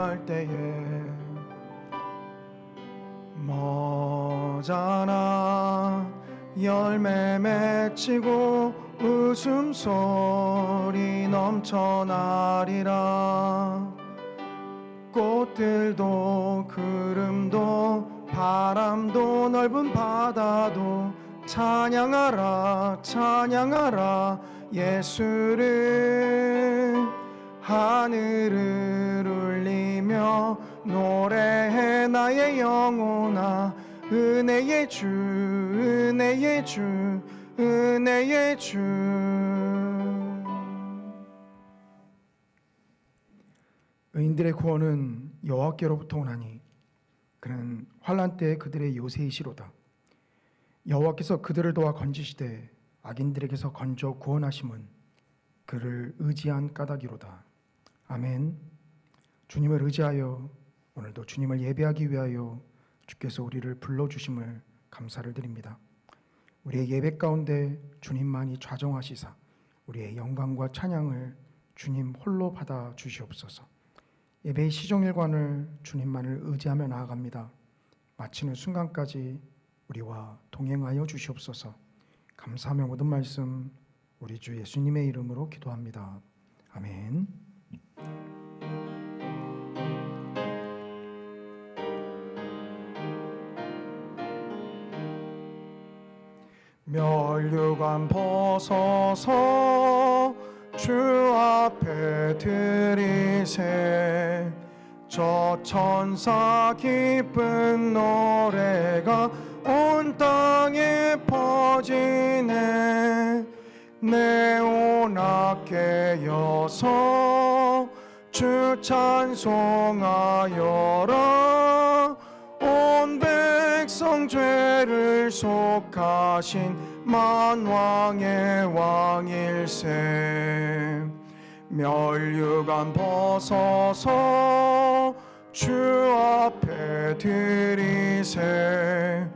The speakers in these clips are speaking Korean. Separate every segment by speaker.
Speaker 1: 할 때에 머자나 열매 맺히고 웃음소리 넘쳐나리라. 꽃들도 구름도 바람도 넓은 바다도 찬양하라 찬양하라 예수를. 하늘을 울리며 노래해 나의 영혼아. 은혜의 주 은혜의 주 은혜의 주. 의인들의 구원은 여호와께로부터 오나니 그는 환난 때에 그들의 요새이시로다. 여호와께서 그들을 도와 건지시되 악인들에게서 건져 구원하심은 그를 의지한 까닭이로다. 아멘. 주님을 의지하여 오늘도 주님을 예배하기 위하여 주께서 우리를 불러주심을 감사를 드립니다. 우리의 예배 가운데 주님만이 좌정하시사 우리의 영광과 찬양을 주님 홀로 받아 주시옵소서. 예배의 시종일관을 주님만을 의지하며 나아갑니다. 마치는 순간까지 우리와 동행하여 주시옵소서. 감사하며 모든 말씀 우리 주 예수님의 이름으로 기도합니다. 아멘. 면류관 벗어서 주 앞에 드리세. 저 천사 기쁜 노래가 온 땅에 퍼지네. 네오나 깨어서 주 찬송하여라. 온 백성 죄를 속하신 만왕의 왕일세. 면류관 벗어서 주 앞에 드리세.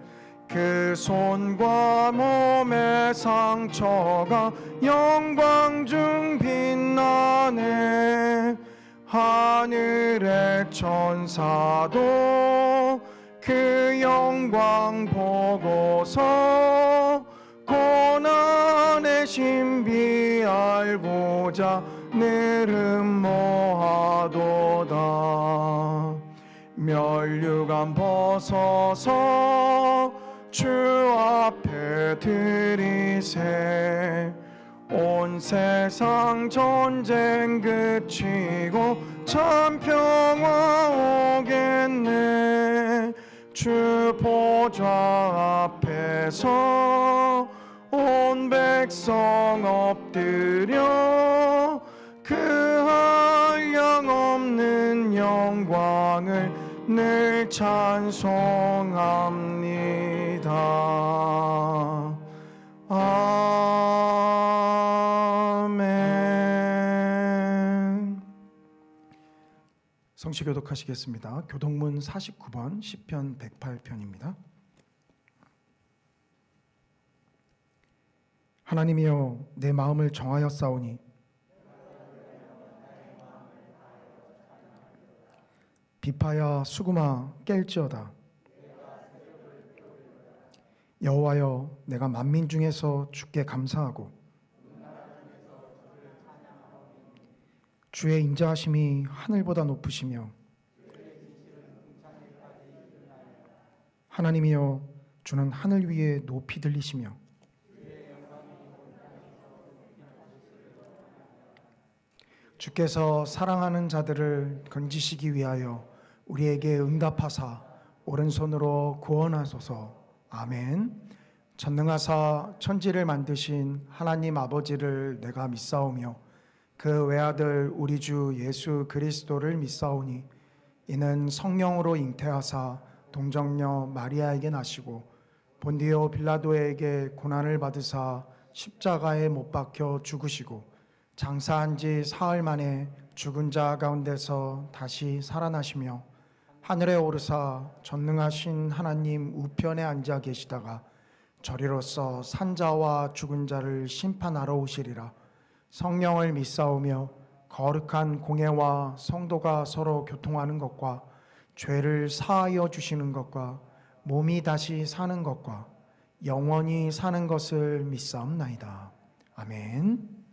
Speaker 1: 그 손과 몸의 상처가 영광 중 빛나네. 하늘의 천사도 그 영광 보고서 고난의 신비 알고자 늘 음모하도다. 면류관 벗어서 주 앞에 드리세. 온 세상 전쟁 그치고 참 평화 오겠네. 주 보좌 앞에서 온 백성 엎드려 그 한량없는 영광을 늘 찬송합니다. 아멘. 성시 교독하시겠습니다. 교독문 49번 시편 108편입니다. 하나님이여 내 마음을 정하였사오니 비파야 수구마 깰지어다. 여호와여 내가 만민 중에서 주께 감사하고 주의 인자하심이 하늘보다 높으시며 하나님이여 주는 하늘 위에 높이 들리시며 주께서 사랑하는 자들을 건지시기 위하여 우리에게 응답하사 오른손으로 구원하소서. 아멘. 전능하사 천지를 만드신 하나님 아버지를 내가 믿사오며 그 외아들 우리 주 예수 그리스도를 믿사오니 이는 성령으로 잉태하사 동정녀 마리아에게 나시고 본디오 빌라도에게 고난을 받으사 십자가에 못 박혀 죽으시고 장사한 지 사흘 만에 죽은 자 가운데서 다시 살아나시며 하늘에 오르사 전능하신 하나님 우편에 앉아 계시다가 저리로서 산자와 죽은 자를 심판하러 오시리라. 성령을 믿사오며 거룩한 공예와 성도가 서로 교통하는 것과 죄를 사하여 주시는 것과 몸이 다시 사는 것과 영원히 사는 것을 믿사옵나이다. 아멘.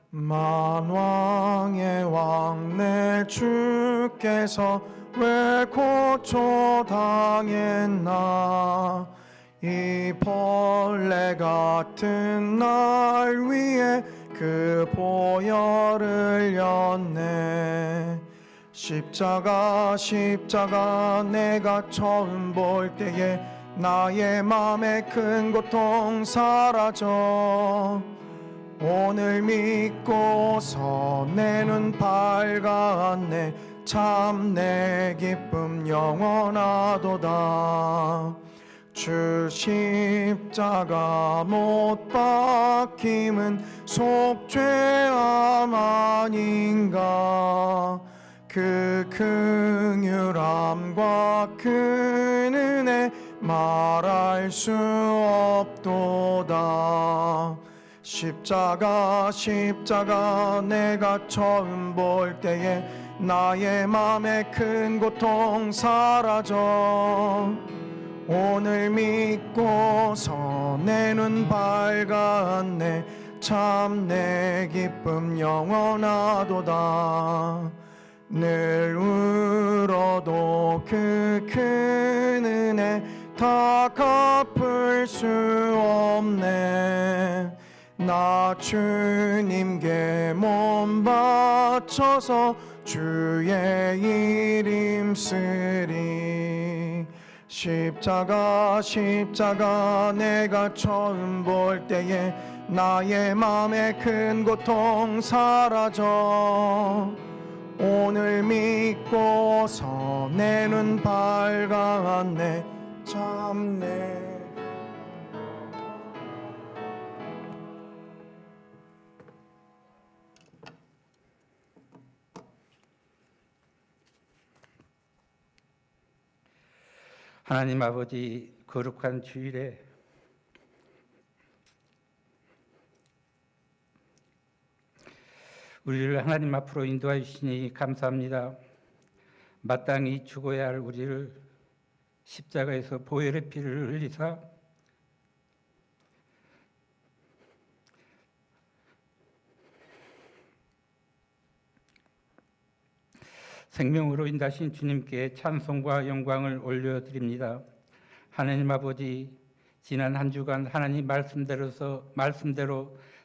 Speaker 1: 만왕의 왕 내 주께서 왜 고초당했나. 이 벌레 같은 날 위에 그 보혈을 흘렸네. 십자가 내가 처음 볼 때에 나의 맘의 큰 고통 사라져. 오늘 믿고서 내 눈 밝았네. 참 내 기쁨 영원하도다. 주 십자가 못 박힘은 속죄함 아닌가. 그 긍휼함과 그 은혜 말할 수 없도다. 십자가 내가 처음 볼 때에 나의 맘의 큰 고통 사라져. 오늘 믿고서 내 눈 밝았네. 참 내 기쁨 영원하도다. 늘 울어도 그 큰 은혜 다 갚을 수 없네. 나 주님께 몸 바쳐서 주의 이름 쓰리. 십자가 내가 처음 볼 때에 나의 맘의 큰 고통 사라져. 오늘 믿고서 내 눈 밝았네. 참 내
Speaker 2: 하나님 아버지, 거룩한 주일에 우리를 하나님 앞으로 인도하여 주시니 감사합니다. 마땅히 죽어야 할 우리를 십자가에서 보혈의 피를 흘리사 생명으로 인하신 주님께 찬송과 영광을 올려드립니다. 하나님 아버지, 지난 한 주간 하나님 말씀대로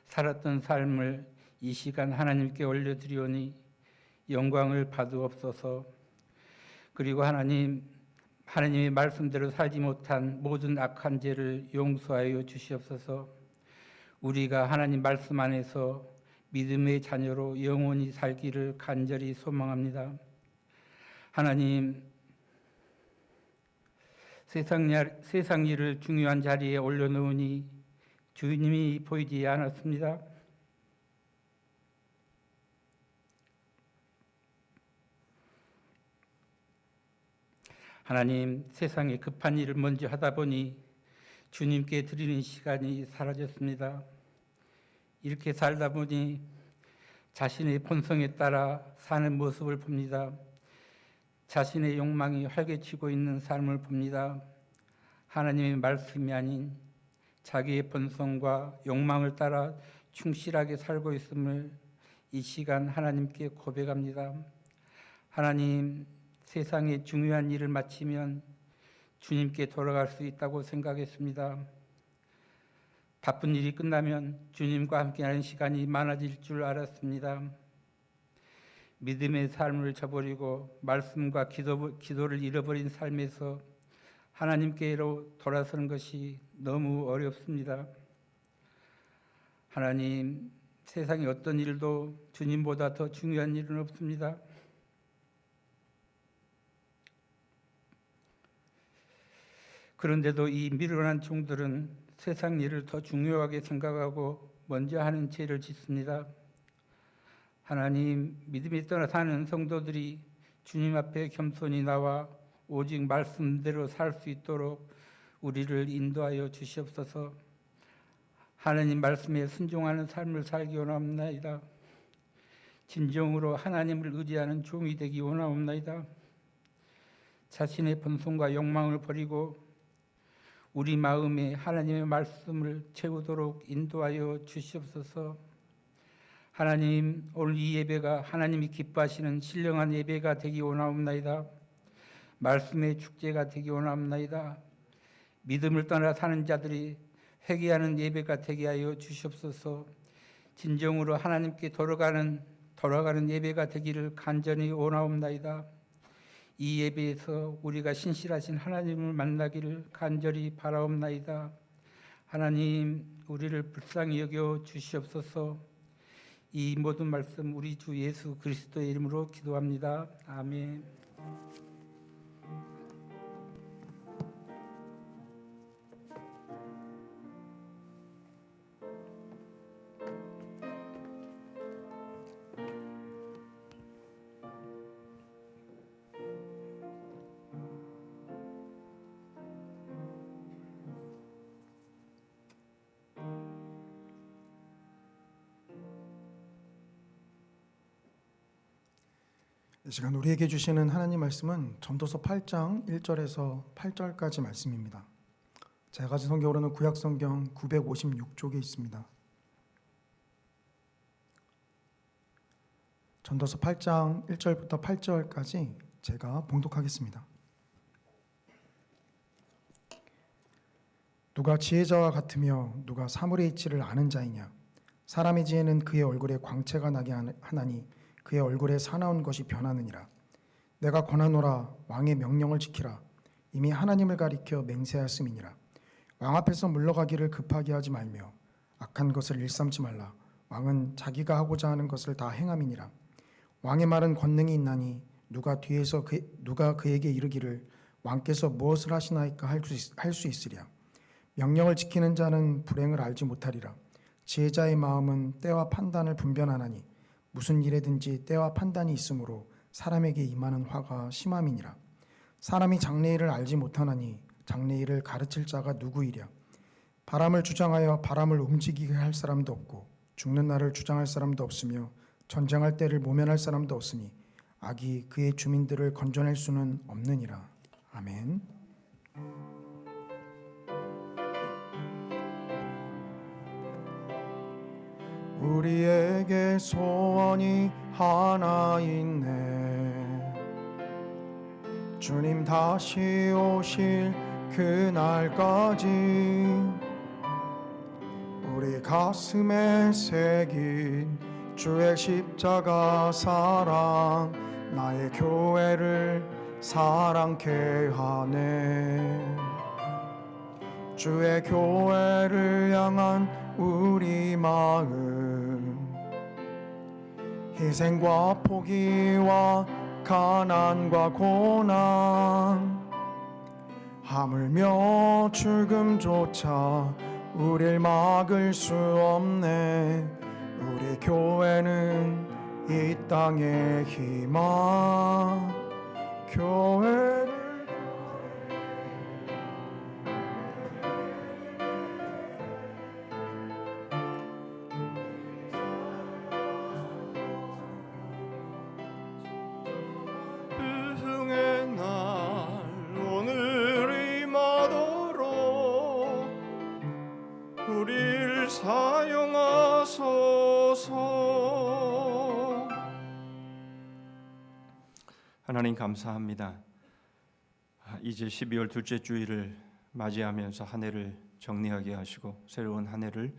Speaker 2: 살았던 삶을 이 시간 하나님께 올려드리오니 영광을 받으옵소서. 그리고 하나님의 말씀대로 살지 못한 모든 악한 죄를 용서하여 주시옵소서. 우리가 하나님 말씀 안에서 믿음의 자녀로 영원히 살기를 간절히 소망합니다. 하나님, 세상 일을 중요한 자리에 올려놓으니 주님이 보이지 않았습니다. 하나님, 세상에 급한 일을 먼저 하다 보니 주님께 드리는 시간이 사라졌습니다. 이렇게 살다 보니 자신의 본성에 따라 사는 모습을 봅니다. 자신의 욕망이 활개치고 있는 삶을 봅니다. 하나님의 말씀이 아닌 자기의 본성과 욕망을 따라 충실하게 살고 있음을 이 시간 하나님께 고백합니다. 하나님, 세상의 중요한 일을 마치면 주님께 돌아갈 수 있다고 생각했습니다. 바쁜 일이 끝나면 주님과 함께하는 시간이 많아질 줄 알았습니다. 믿음의 삶을 저버리고 말씀과 기도를 잃어버린 삶에서 하나님께로 돌아서는 것이 너무 어렵습니다. 하나님, 세상의 어떤 일도 주님보다 더 중요한 일은 없습니다. 그런데도 이 미련한 종들은 세상 일을 더 중요하게 생각하고 먼저 하는 죄를 짓습니다. 하나님, 믿음이 떠나 사는 성도들이 주님 앞에 겸손히 나와 오직 말씀대로 살 수 있도록 우리를 인도하여 주시옵소서. 하나님 말씀에 순종하는 삶을 살기 원하옵나이다. 진정으로 하나님을 의지하는 종이 되기 원하옵나이다. 자신의 본성과 욕망을 버리고 우리 마음에 하나님의 말씀을 채우도록 인도하여 주시옵소서. 하나님, 오늘 이 예배가 하나님이 기뻐하시는 신령한 예배가 되기 원하옵나이다. 말씀의 축제가 되기 원하옵나이다. 믿음을 떠나 사는 자들이 회개하는 예배가 되게 하여 주시옵소서. 진정으로 하나님께 돌아가는 예배가 되기를 간절히 원하옵나이다. 이 예배에서 우리가 신실하신 하나님을 만나기를 간절히 바라옵나이다. 하나님, 우리를 불쌍히 여겨 주시옵소서. 이 모든 말씀 우리 주 예수 그리스도의 이름으로 기도합니다. 아멘.
Speaker 1: 이 시간 우리에게 주시는 하나님 말씀은 전도서 8장 1절에서 8절까지 말씀입니다. 제가 가진 성경으로는 구약성경 956쪽에 있습니다. 전도서 8장 1절부터 8절까지 제가 봉독하겠습니다. 누가 지혜자와 같으며 누가 사물의 이치를 아는 자이냐? 사람의 지혜는 그의 얼굴에 광채가 나게 하나니 그의 얼굴에 사나운 것이 변하느니라. 내가 권하노라, 왕의 명령을 지키라. 이미 하나님을 가리켜 맹세하였음이니라. 왕 앞에서 물러가기를 급하게 하지 말며 악한 것을 일삼지 말라. 왕은 자기가 하고자 하는 것을 다 행함이니라. 왕의 말은 권능이 있나니 누가 그에게 이르기를 왕께서 무엇을 하시나이까 할 수 있으랴. 명령을 지키는 자는 불행을 알지 못하리라. 지혜자의 마음은 때와 판단을 분별하나니 무슨 일에든지 때와 판단이 있으므로 사람에게 임하는 화가 심함이니라. 사람이 장래일을 알지 못하나니 장래일을 가르칠 자가 누구이랴. 바람을 주장하여 바람을 움직이게 할 사람도 없고 죽는 날을 주장할 사람도 없으며 전쟁할 때를 모면할 사람도 없으니 악이 그의 주민들을 건져낼 수는 없느니라. 아멘. 우리에게 소원이 하나 있네. 주님 다시 오실 그날까지 우리 가슴에 새긴 주의 십자가 사랑 나의 교회를 사랑케 하네. 주의 교회를 향한 우리 마음 희생과 포기와 가난과 고난 하물며 죽음조차 우릴 막을 수 없네. 우리 교회는 이 땅의 희망 교회를
Speaker 3: 우릴 사용하소서. 하나님 감사합니다. 이제 12월 둘째 주일을 맞이하면서 한 해를 정리하게 하시고 새로운 한 해를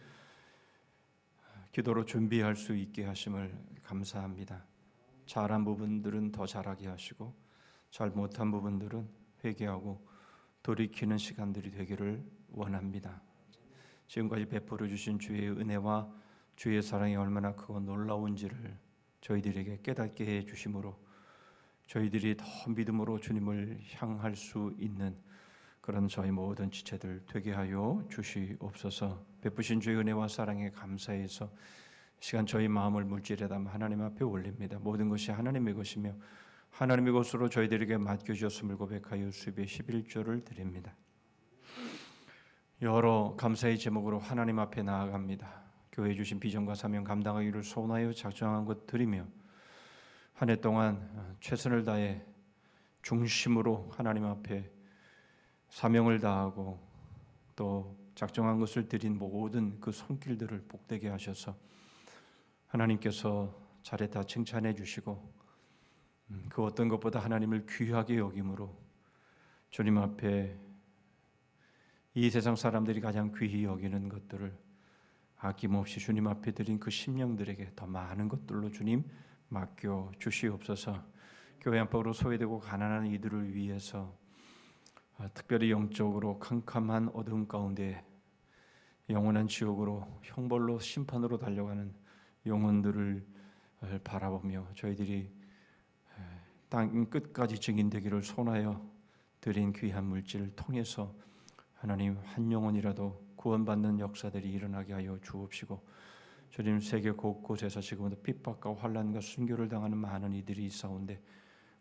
Speaker 3: 기도로 준비할 수 있게 하심을 감사합니다. 잘한 부분들은 더 잘하게 하시고 잘 못한 부분들은 회개하고 돌이키는 시간들이 되기를 원합니다. 지금까지 베풀어 주신 주의 은혜와 주의 사랑이 얼마나 크고 놀라운지를 저희들에게 깨닫게 해 주심으로 저희들이 더 믿음으로 주님을 향할 수 있는 그런 저희 모든 지체들 되게 하여 주시옵소서. 베푸신 주의 은혜와 사랑에 감사해서 시간 저희 마음을 물질에다 하나님 앞에 올립니다. 모든 것이 하나님의 것이며 하나님의 것으로 저희들에게 맡겨주셨음을 고백하여 수입의 11조를 드립니다. 여러 감사의 제목으로 하나님 앞에 나아갑니다. 교회 주신 비전과 사명 감당하기를 소원하여 작정한 것 드리며 한 해 동안 최선을 다해 중심으로 하나님 앞에 사명을 다하고 또 작정한 것을 드린 모든 그 손길들을 복되게 하셔서 하나님께서 잘했다 칭찬해 주시고 그 어떤 것보다 하나님을 귀하게 여김으로 주님 앞에 이 세상 사람들이 가장 귀히 여기는 것들을 아낌없이 주님 앞에 드린 그 심령들에게 더 많은 것들로 주님 맡겨 주시옵소서. 교회 안팎으로 소외되고 가난한 이들을 위해서 특별히 영적으로 캄캄한 어둠 가운데 영원한 지옥으로 형벌로 심판으로 달려가는 영혼들을 바라보며 저희들이 땅 끝까지 증인되기를 소원하여 드린 귀한 물질을 통해서 하나님 한 영혼이라도 구원받는 역사들이 일어나게 하여 주옵시고 주님 세계 곳곳에서 지금도 핍박과 환난과 순교를 당하는 많은 이들이 있사온데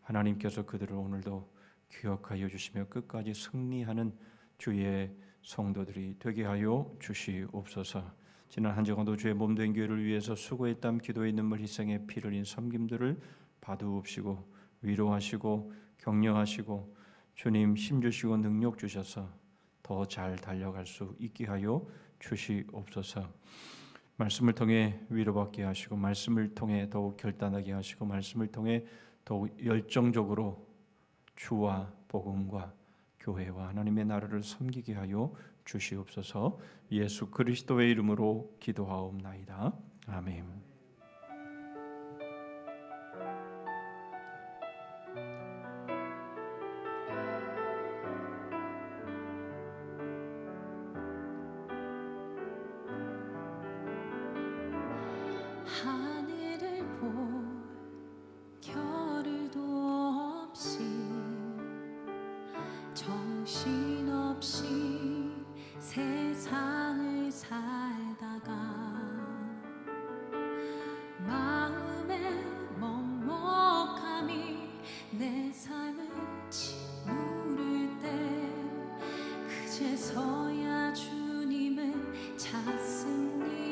Speaker 3: 하나님께서 그들을 오늘도 기억하여 주시며 끝까지 승리하는 주의 성도들이 되게 하여 주시옵소서. 지난 한 주간도 주의 몸된 교회를 위해서 수고의 땀 기도의 눈물 희생의 피 흘린 섬김들을 받으옵시고 위로하시고 격려하시고 주님 힘주시고 능력 주셔서 더 잘 달려갈 수 있게 하여 주시옵소서. 말씀을 통해 위로받게 하시고 말씀을 통해 더욱 결단하게 하시고 말씀을 통해 더욱 열정적으로 주와 복음과 교회와 하나님의 나라를 섬기게 하여 주시옵소서. 예수 그리스도의 이름으로 기도하옵나이다. 아멘.
Speaker 4: 하늘을 볼 겨를도 없이 정신없이 세상을 살다가 마음의 먹먹함이 내 삶을 짓누를 때 그제서야 주님을 찾습니다.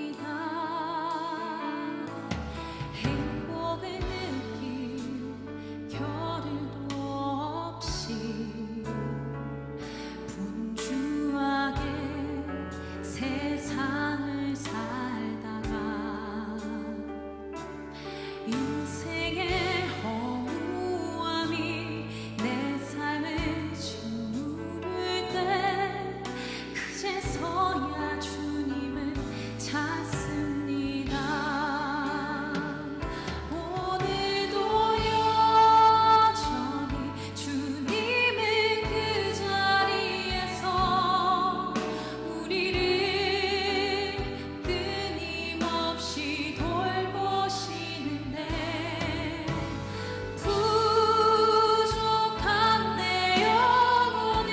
Speaker 4: 행복을 느낄 겨를도 없이 분주하게 세상을 살다가 인생의 허무함이 내 삶을 짓누를 때 그제서야 주님을 찾습니다. 오늘도 여전히 주님은 그 자리에서 우리를 끊임없이 돌보시는데 부족한 내 영혼은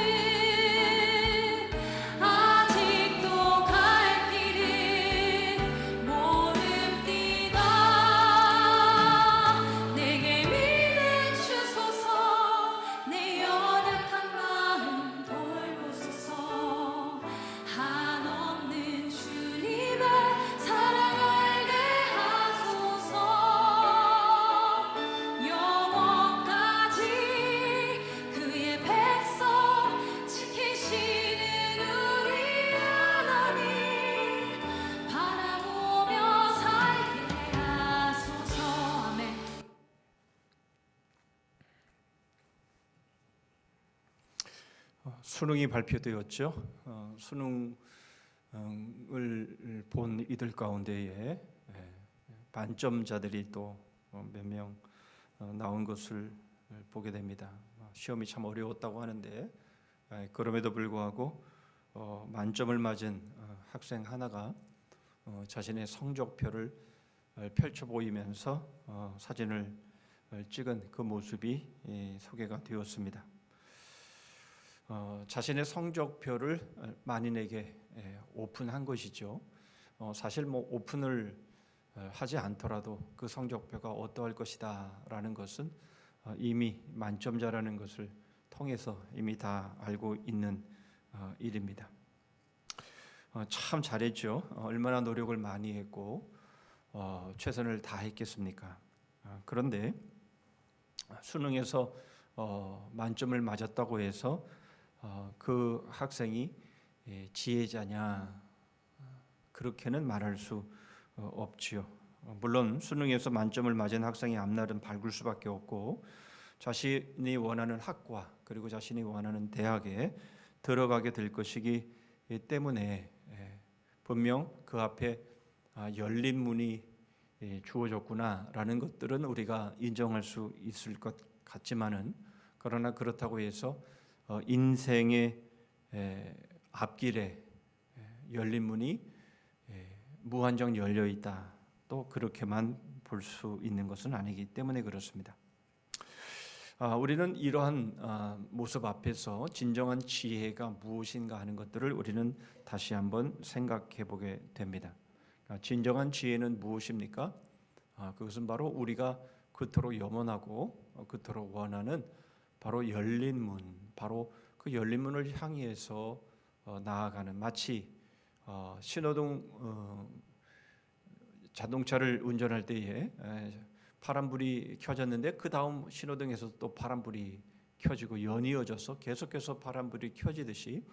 Speaker 4: 아직도 갈 길을 모릅니다. 내게 믿음 주소서. 내 연약한 마음 돌보소서. 한없는 주님의 사랑 알게 하소서. 영원까지 그의 백성 지키시는 우리 하나님 바라보며 살게 하소서. 아멘.
Speaker 3: 수능이 발표되었죠. 수능을 본 이들 가운데에 반점자들이 또 몇 명 나온 것을 보게 됩니다. 시험이 참 어려웠다고 하는데 그럼에도 불구하고 만점을 맞은 학생 하나가 자신의 성적표를 펼쳐 보이면서 사진을 찍은 그 모습이 소개가 되었습니다. 자신의 성적표를 만인에게 오픈한 것이죠. 사실 뭐 오픈을 하지 않더라도 그 성적표가 어떠할 것이다라는 것은 이미 만점자라는 것을 통해서 이미 다 알고 있는 일입니다. 참 잘했죠. 얼마나 노력을 많이 했고 최선을 다했겠습니까? 그런데 수능에서 만점을 맞았다고 해서 그 학생이 지혜자냐, 그렇게는 말할 수 없지요. 물론 수능에서 만점을 맞은 학생이 앞날은 밝을 수밖에 없고 자신이 원하는 학과 그리고 자신이 원하는 대학에 들어가게 될 것이기 때문에 분명 그 앞에 열린 문이 주어졌구나라는 것들은 우리가 인정할 수 있을 것 같지만은, 그러나 그렇다고 해서 인생의 앞길에 열린 문이 무한정 열려 있다, 또 그렇게만 볼 수 있는 것은 아니기 때문에 그렇습니다. 우리는 이러한 모습 앞에서 진정한 지혜가 무엇인가 하는 것들을 우리는 다시 한번 생각해 보게 됩니다. 진정한 지혜는 무엇입니까? 그것은 바로 우리가 그토록 염원하고 그토록 원하는 바로 열린 문, 바로 그 열린 문을 향해서 나아가는, 마치 신호등 자동차를 운전할 때에 파란불이 켜졌는데 그 다음 신호등에서 또 파란불이 켜지고 연이어져서 계속해서 파란불이 켜지듯이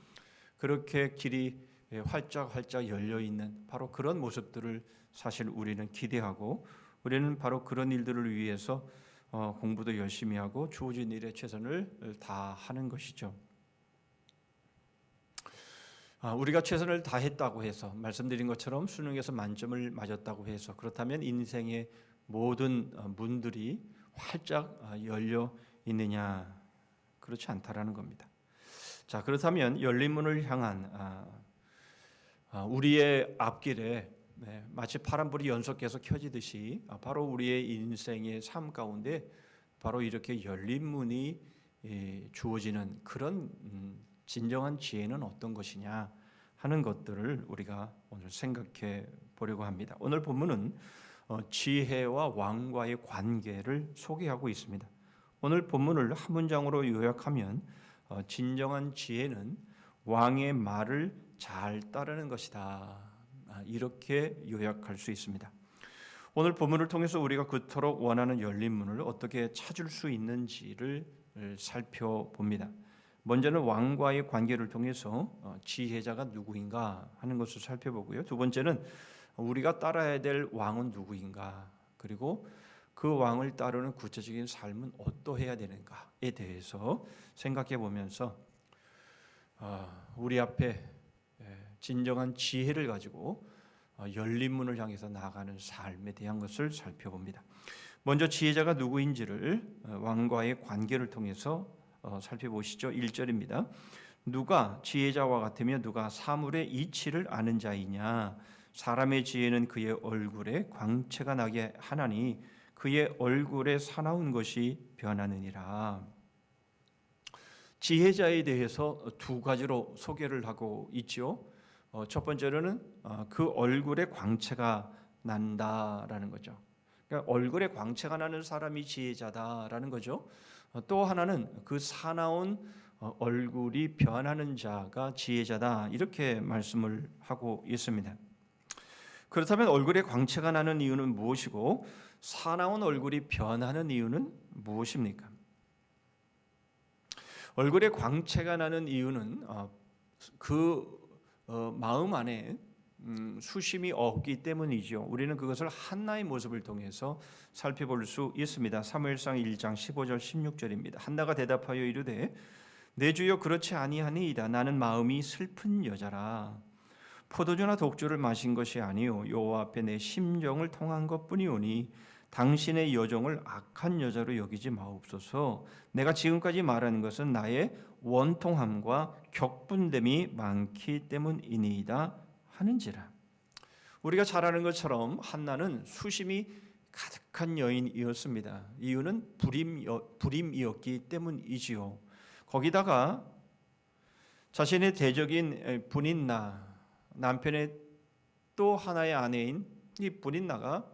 Speaker 3: 그렇게 길이 활짝활짝 열려 있는 바로 그런 모습들을 사실 우리는 기대하고, 우리는 바로 그런 일들을 위해서 공부도 열심히 하고 주어진 일에 최선을 다하는 것이죠. 우리가 최선을 다했다고 해서, 말씀드린 것처럼 수능에서 만점을 맞았다고 해서 그렇다면 인생의 모든 문들이 활짝 열려 있느냐? 그렇지 않다라는 겁니다. 자, 그렇다면 열린 문을 향한 우리의 앞길에 마치 파란불이 연속해서 켜지듯이 바로 우리의 인생의 삶 가운데 바로 이렇게 열린 문이 주어지는 그런 진정한 지혜는 어떤 것이냐 하는 것들을 우리가 오늘 생각해 보려고 합니다. 오늘 본문은 지혜와 왕과의 관계를 소개하고 있습니다. 오늘 본문을 한 문장으로 요약하면 진정한 지혜는 왕의 말을 잘 따르는 것이다, 이렇게 요약할 수 있습니다. 오늘 본문을 통해서 우리가 그토록 원하는 열린 문을 어떻게 찾을 수 있는지를 살펴봅니다. 먼저는 왕과의 관계를 통해서 지혜자가 누구인가 하는 것을 살펴보고요. 두 번째는 우리가 따라야 될 왕은 누구인가, 그리고 그 왕을 따르는 구체적인 삶은 어떠해야 되는가에 대해서 생각해 보면서 우리 앞에 진정한 지혜를 가지고 열린 문을 향해서 나아가는 삶에 대한 것을 살펴봅니다. 먼저 지혜자가 누구인지를 왕과의 관계를 통해서 살펴보시죠. 1절입니다. 누가 지혜자와 같으며 누가 사물의 이치를 아는 자이냐? 사람의 지혜는 그의 얼굴에 광채가 나게 하나니 그의 얼굴에 사나운 것이 변하느니라. 지혜자에 대해서 두 가지로 소개를 하고 있죠. 첫 번째로는 그 얼굴에 광채가 난다라는 거죠. 그러니까 얼굴에 광채가 나는 사람이 지혜자다라는 거죠. 또 하나는 그 사나운 얼굴이 변하는 자가 지혜자다, 이렇게 말씀을 하고 있습니다. 그렇다면 얼굴에 광채가 나는 이유는 무엇이고 사나운 얼굴이 변하는 이유는 무엇입니까? 얼굴에 광채가 나는 이유는 마음 안에 수심이 없기 때문이죠. 우리는 그것을 한나의 모습을 통해서 살펴볼 수 있습니다. 사무엘상 1장 15절 16절입니다. 한나가 대답하여 이르되 내 주여 그렇지 아니하니이다. 나는 마음이 슬픈 여자라. 포도주나 독주를 마신 것이 아니요 여호와 앞에 내 심정을 통한 것뿐이오니 당신의 여종을 악한 여자로 여기지 마옵소서. 내가 지금까지 말하는 것은 나의 원통함과 격분됨이 많기 때문이니이다 하는지라. 우리가 잘 아는 것처럼 한나는 수심이 가득한 여인이었습니다. 이유는 불임이었기 때문이지요. 거기다가 자신의 대적인 분인나, 남편의 또 하나의 아내인 이 분인나가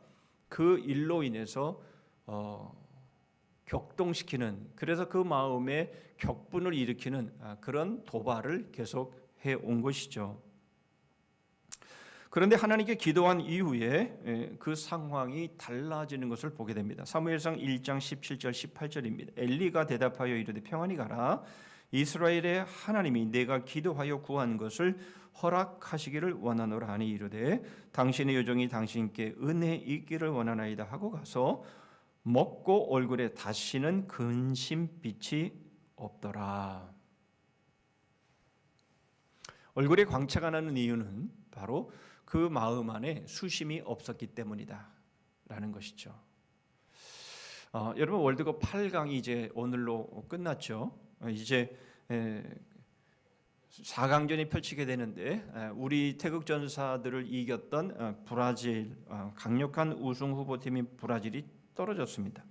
Speaker 3: 그 일로 인해서 격동시키는, 그래서 그 마음에 격분을 일으키는 그런 도발을 계속 해온 것이죠. 그런데 하나님께 기도한 이후에 그 상황이 달라지는 것을 보게 됩니다. 사무엘상 1장 17절 18절입니다. 엘리가 대답하여 이르되 평안히 가라. 이스라엘의 하나님이 내가 기도하여 구한 것을 허락하시기를 원하노라 하니 이르되 당신의 요정이 당신께 은혜 있기를 원하나이다 하고 가서 먹고 얼굴에 다시는 근심빛이 없더라. 얼굴에 광채가 나는 이유는 바로 그 마음 안에 수심이 없었기 때문이다 라는 것이죠. 여러분, 월드컵 8강이 이제 오늘로 끝났죠. 이제 4강전이 펼치게 되는데 우리 태극 전사들을 이겼던 브라질, 강력한 우승 후보팀인 브라질이 떨어졌습니다.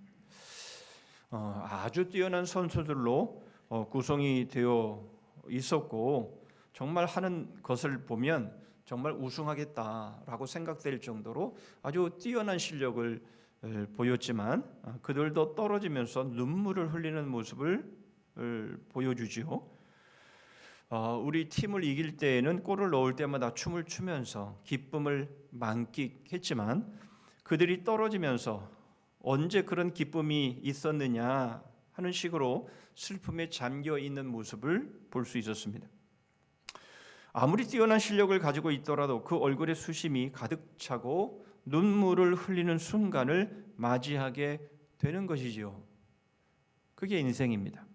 Speaker 3: 아주 뛰어난 선수들로 구성이 되어 있었고 정말 하는 것을 보면 정말 우승하겠다라고 생각될 정도로 아주 뛰어난 실력을 보였지만 그들도 떨어지면서 눈물을 흘리는 모습을 보여주지요. 우리 팀을 이길 때에는 골을 넣을 때마다 춤을 추면서 기쁨을 만끽했지만 그들이 떨어지면서 언제 그런 기쁨이 있었느냐 하는 식으로 슬픔에 잠겨 있는 모습을 볼 수 있었습니다. 아무리 뛰어난 실력을 가지고 있더라도 그 얼굴에 수심이 가득 차고 눈물을 흘리는 순간을 맞이하게 되는 것이지요. 그게 인생입니다.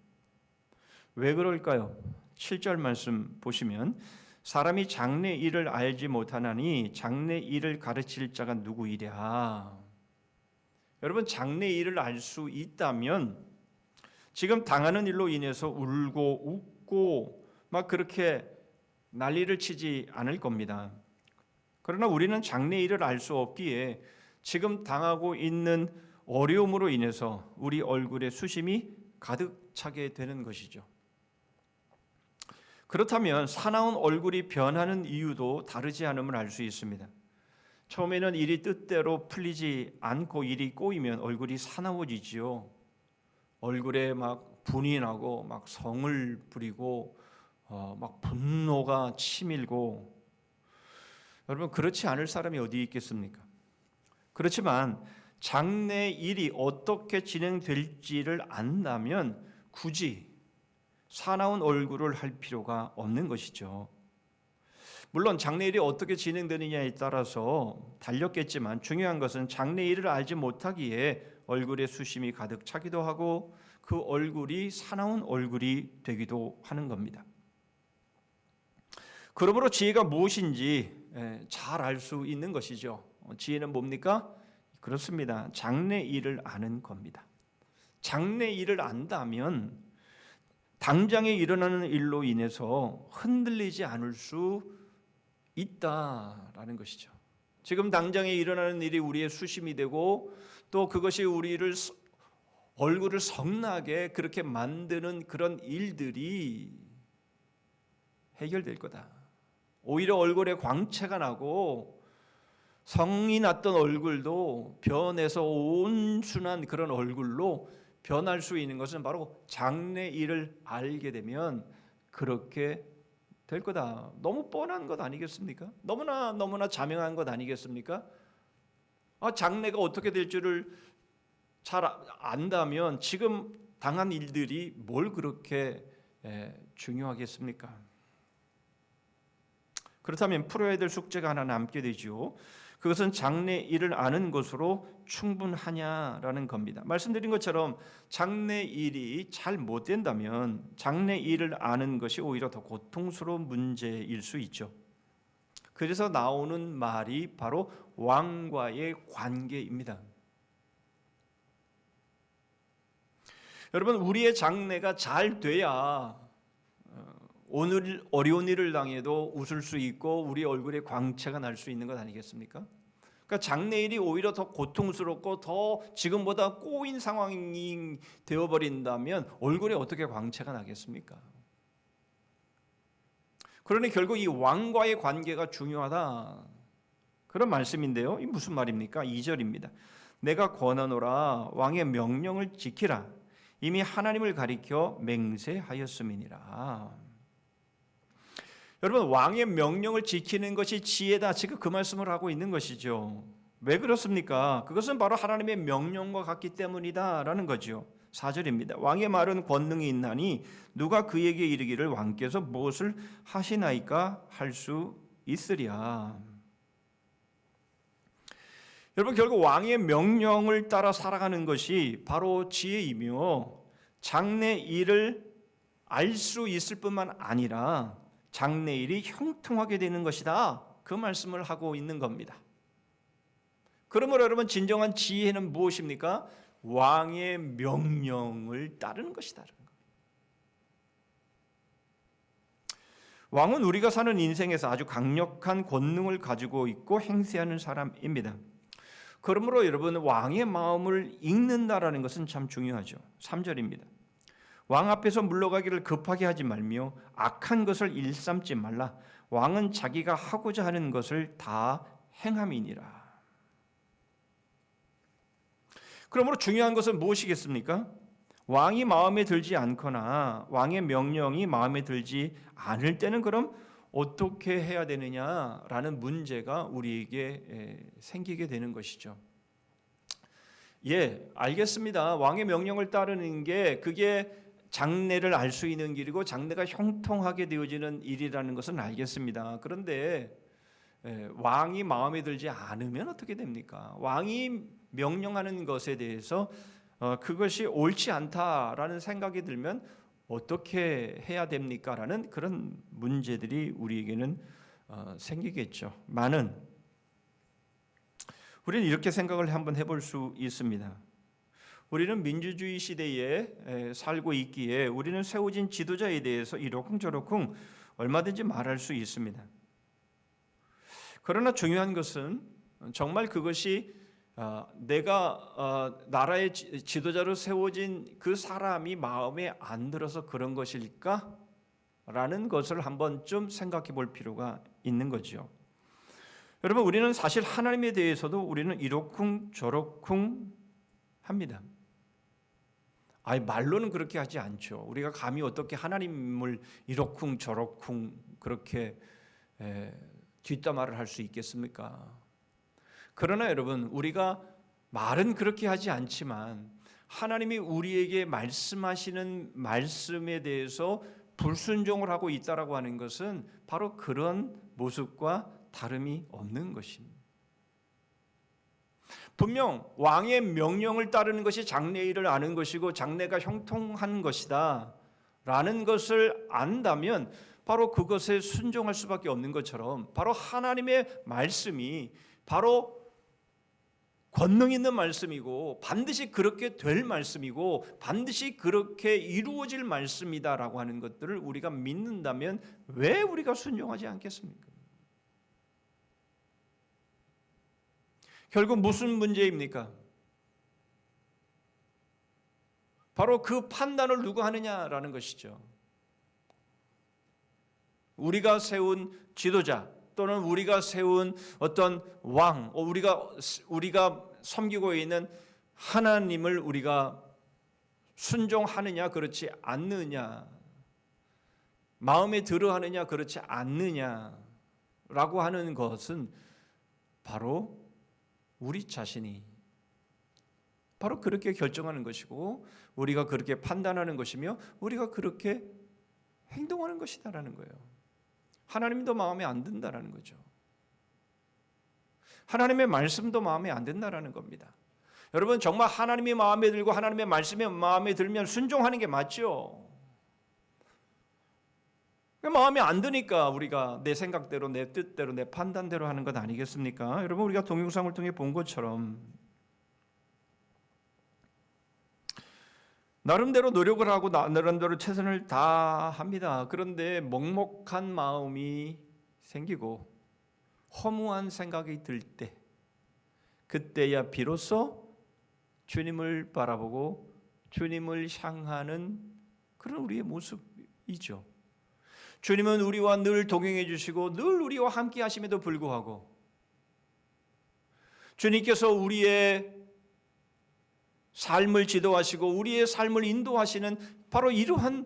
Speaker 3: 왜 그럴까요? 7절 말씀 보시면 사람이 장래 일을 알지 못하나니 장래 일을 가르칠 자가 누구이랴. 여러분, 장래 일을 알 수 있다면 지금 당하는 일로 인해서 울고 웃고 막 그렇게 난리를 치지 않을 겁니다. 그러나 우리는 장래 일을 알 수 없기에 지금 당하고 있는 어려움으로 인해서 우리 얼굴에 수심이 가득 차게 되는 것이죠. 그렇다면 사나운 얼굴이 변하는 이유도 다르지 않음을 알 수 있습니다. 처음에는 일이 뜻대로 풀리지 않고 일이 꼬이면 얼굴이 사나워지지요. 얼굴에 막 분이 나고 막 성을 부리고 막 분노가 치밀고. 여러분, 그렇지 않을 사람이 어디 있겠습니까? 그렇지만 장래 일이 어떻게 진행될지를 안다면 굳이 사나운 얼굴을 할 필요가 없는 것이죠. 물론 장래 일이 어떻게 진행되느냐에 따라서 달렸겠지만 중요한 것은 장래 일을 알지 못하기에 얼굴에 수심이 가득 차기도 하고 그 얼굴이 사나운 얼굴이 되기도 하는 겁니다. 그러므로 지혜가 무엇인지 잘 알 수 있는 것이죠. 지혜는 뭡니까? 그렇습니다. 장래 일을 아는 겁니다. 장래 일을 안다면 당장에 일어나는 일로 인해서 흔들리지 않을 수 있다라는 것이죠. 지금 당장에 일어나는 일이 우리의 수심이 되고 또 그것이 우리를 얼굴을 성나게 그렇게 만드는 그런 일들이 해결될 거다. 오히려 얼굴에 광채가 나고 성이 났던 얼굴도 변해서 온순한 그런 얼굴로 변할 수 있는 것은 바로 장래 일을 알게 되면 그렇게 될 거다. 너무 뻔한 것 아니겠습니까? 너무나 자명한 것 아니겠습니까? 장래가 어떻게 될 줄을 잘 안다면 지금 당한 일들이 뭘 그렇게 중요하겠습니까? 그렇다면 풀어야 될 숙제가 하나 남게 되죠. 그것은 장래 일을 아는 것으로 충분하냐라는 겁니다. 말씀드린 것처럼 장래 일이 잘 못 된다면 장래 일을 아는 것이 오히려 더 고통스러운 문제일 수 있죠. 그래서 나오는 말이 바로 왕과의 관계입니다. 여러분, 우리의 장래가 잘 돼야 오늘 어려운 일을 당해도 웃을 수 있고 우리 얼굴에 광채가 날 수 있는 것 아니겠습니까? 그러니까 장래 일이 오히려 더 고통스럽고 더 지금보다 꼬인 상황이 되어버린다면 얼굴에 어떻게 광채가 나겠습니까? 그러니 결국 이 왕과의 관계가 중요하다, 그런 말씀인데요. 이 무슨 말입니까? 2절입니다. 내가 권하노라 왕의 명령을 지키라 이미 하나님을 가리켜 맹세하였음이니라. 여러분, 왕의 명령을 지키는 것이 지혜다, 지금 그 말씀을 하고 있는 것이죠. 왜 그렇습니까? 그것은 바로 하나님의 명령과 같기 때문이다라는 거죠. 4절입니다. 왕의 말은 권능이 있나니 누가 그에게 이르기를 왕께서 무엇을 하시나이까 할 수 있으랴. 여러분, 결국 왕의 명령을 따라 살아가는 것이 바로 지혜이며 장래일을 알 수 있을 뿐만 아니라 장래일이 형통하게 되는 것이다, 그 말씀을 하고 있는 겁니다. 그러므로 여러분, 진정한 지혜는 무엇입니까? 왕의 명령을 따르는 것이다. 왕은 우리가 사는 인생에서 아주 강력한 권능을 가지고 있고 행세하는 사람입니다. 그러므로 여러분, 왕의 마음을 읽는다라는 것은 참 중요하죠. 3절입니다. 왕 앞에서 물러가기를 급하게 하지 말며 악한 것을 일삼지 말라. 왕은 자기가 하고자 하는 것을 다 행함이니라. 그러므로 중요한 것은 무엇이겠습니까? 왕이 마음에 들지 않거나 왕의 명령이 마음에 들지 않을 때는 그럼 어떻게 해야 되느냐라는 문제가 우리에게 생기게 되는 것이죠. 예, 알겠습니다. 왕의 명령을 따르는 게 그게 장래를 알 수 있는 길이고 장래가 형통하게 되어지는 일이라는 것은 알겠습니다. 그런데 왕이 마음에 들지 않으면 어떻게 됩니까? 왕이 명령하는 것에 대해서 그것이 옳지 않다라는 생각이 들면 어떻게 해야 됩니까? 라는 그런 문제들이 우리에게는 생기겠죠. 우리는 이렇게 생각을 한번 해볼 수 있습니다. 우리는 민주주의 시대에 살고 있기에 우리는 세워진 지도자에 대해서 이러쿵저러쿵 얼마든지 말할 수 있습니다. 그러나 중요한 것은 정말 그것이 내가 나라의 지도자로 세워진 그 사람이 마음에 안 들어서 그런 것일까? 라는 것을 한번 좀 생각해 볼 필요가 있는 거죠. 여러분, 우리는 사실 하나님에 대해서도 우리는 이러쿵저러쿵 합니다. 말로는 그렇게 하지 않죠. 우리가 감히 어떻게 하나님을 이러쿵저러쿵 그렇게 뒷담화를 할 수 있겠습니까? 그러나 여러분, 우리가 말은 그렇게 하지 않지만 하나님이 우리에게 말씀하시는 말씀에 대해서 불순종을 하고 있다라고 하는 것은 바로 그런 모습과 다름이 없는 것입니다. 분명 왕의 명령을 따르는 것이 장래일을 아는 것이고 장래가 형통한 것이다 라는 것을 안다면 바로 그것에 순종할 수밖에 없는 것처럼 바로 하나님의 말씀이 바로 권능 있는 말씀이고 반드시 그렇게 될 말씀이고 반드시 그렇게 이루어질 말씀이다라고 하는 것들을 우리가 믿는다면 왜 우리가 순종하지 않겠습니까? 결국 무슨 문제입니까? 바로 그 판단을 누가 하느냐라는 것이죠. 우리가 세운 지도자 또는 우리가 세운 어떤 왕, 우리가 섬기고 있는 하나님을 우리가 순종하느냐 그렇지 않느냐, 마음에 들어하느냐 그렇지 않느냐라고 하는 것은 바로 우리 자신이 바로 그렇게 결정하는 것이고 우리가 그렇게 판단하는 것이며 우리가 그렇게 행동하는 것이다라는 거예요. 하나님도 마음에 안 든다라는 거죠. 하나님의 말씀도 마음에 안 든다라는 겁니다. 여러분, 정말 하나님이 마음에 들고 하나님의 말씀이 마음에 들면 순종하는 게 맞죠. 마음에 안 드니까 우리가 내 생각대로 내 뜻대로 내 판단대로 하는 것 아니겠습니까? 여러분, 우리가 동영상을 통해 본 것처럼 나름대로 노력을 하고 나름대로 최선을 다합니다. 그런데 먹먹한 마음이 생기고 허무한 생각이 들 때 그때야 비로소 주님을 바라보고 주님을 향하는 그런 우리의 모습이죠. 주님은 우리와 늘 동행해 주시고 늘 우리와 함께 하심에도 불구하고 주님께서 우리의 삶을 지도하시고 우리의 삶을 인도하시는 바로 이러한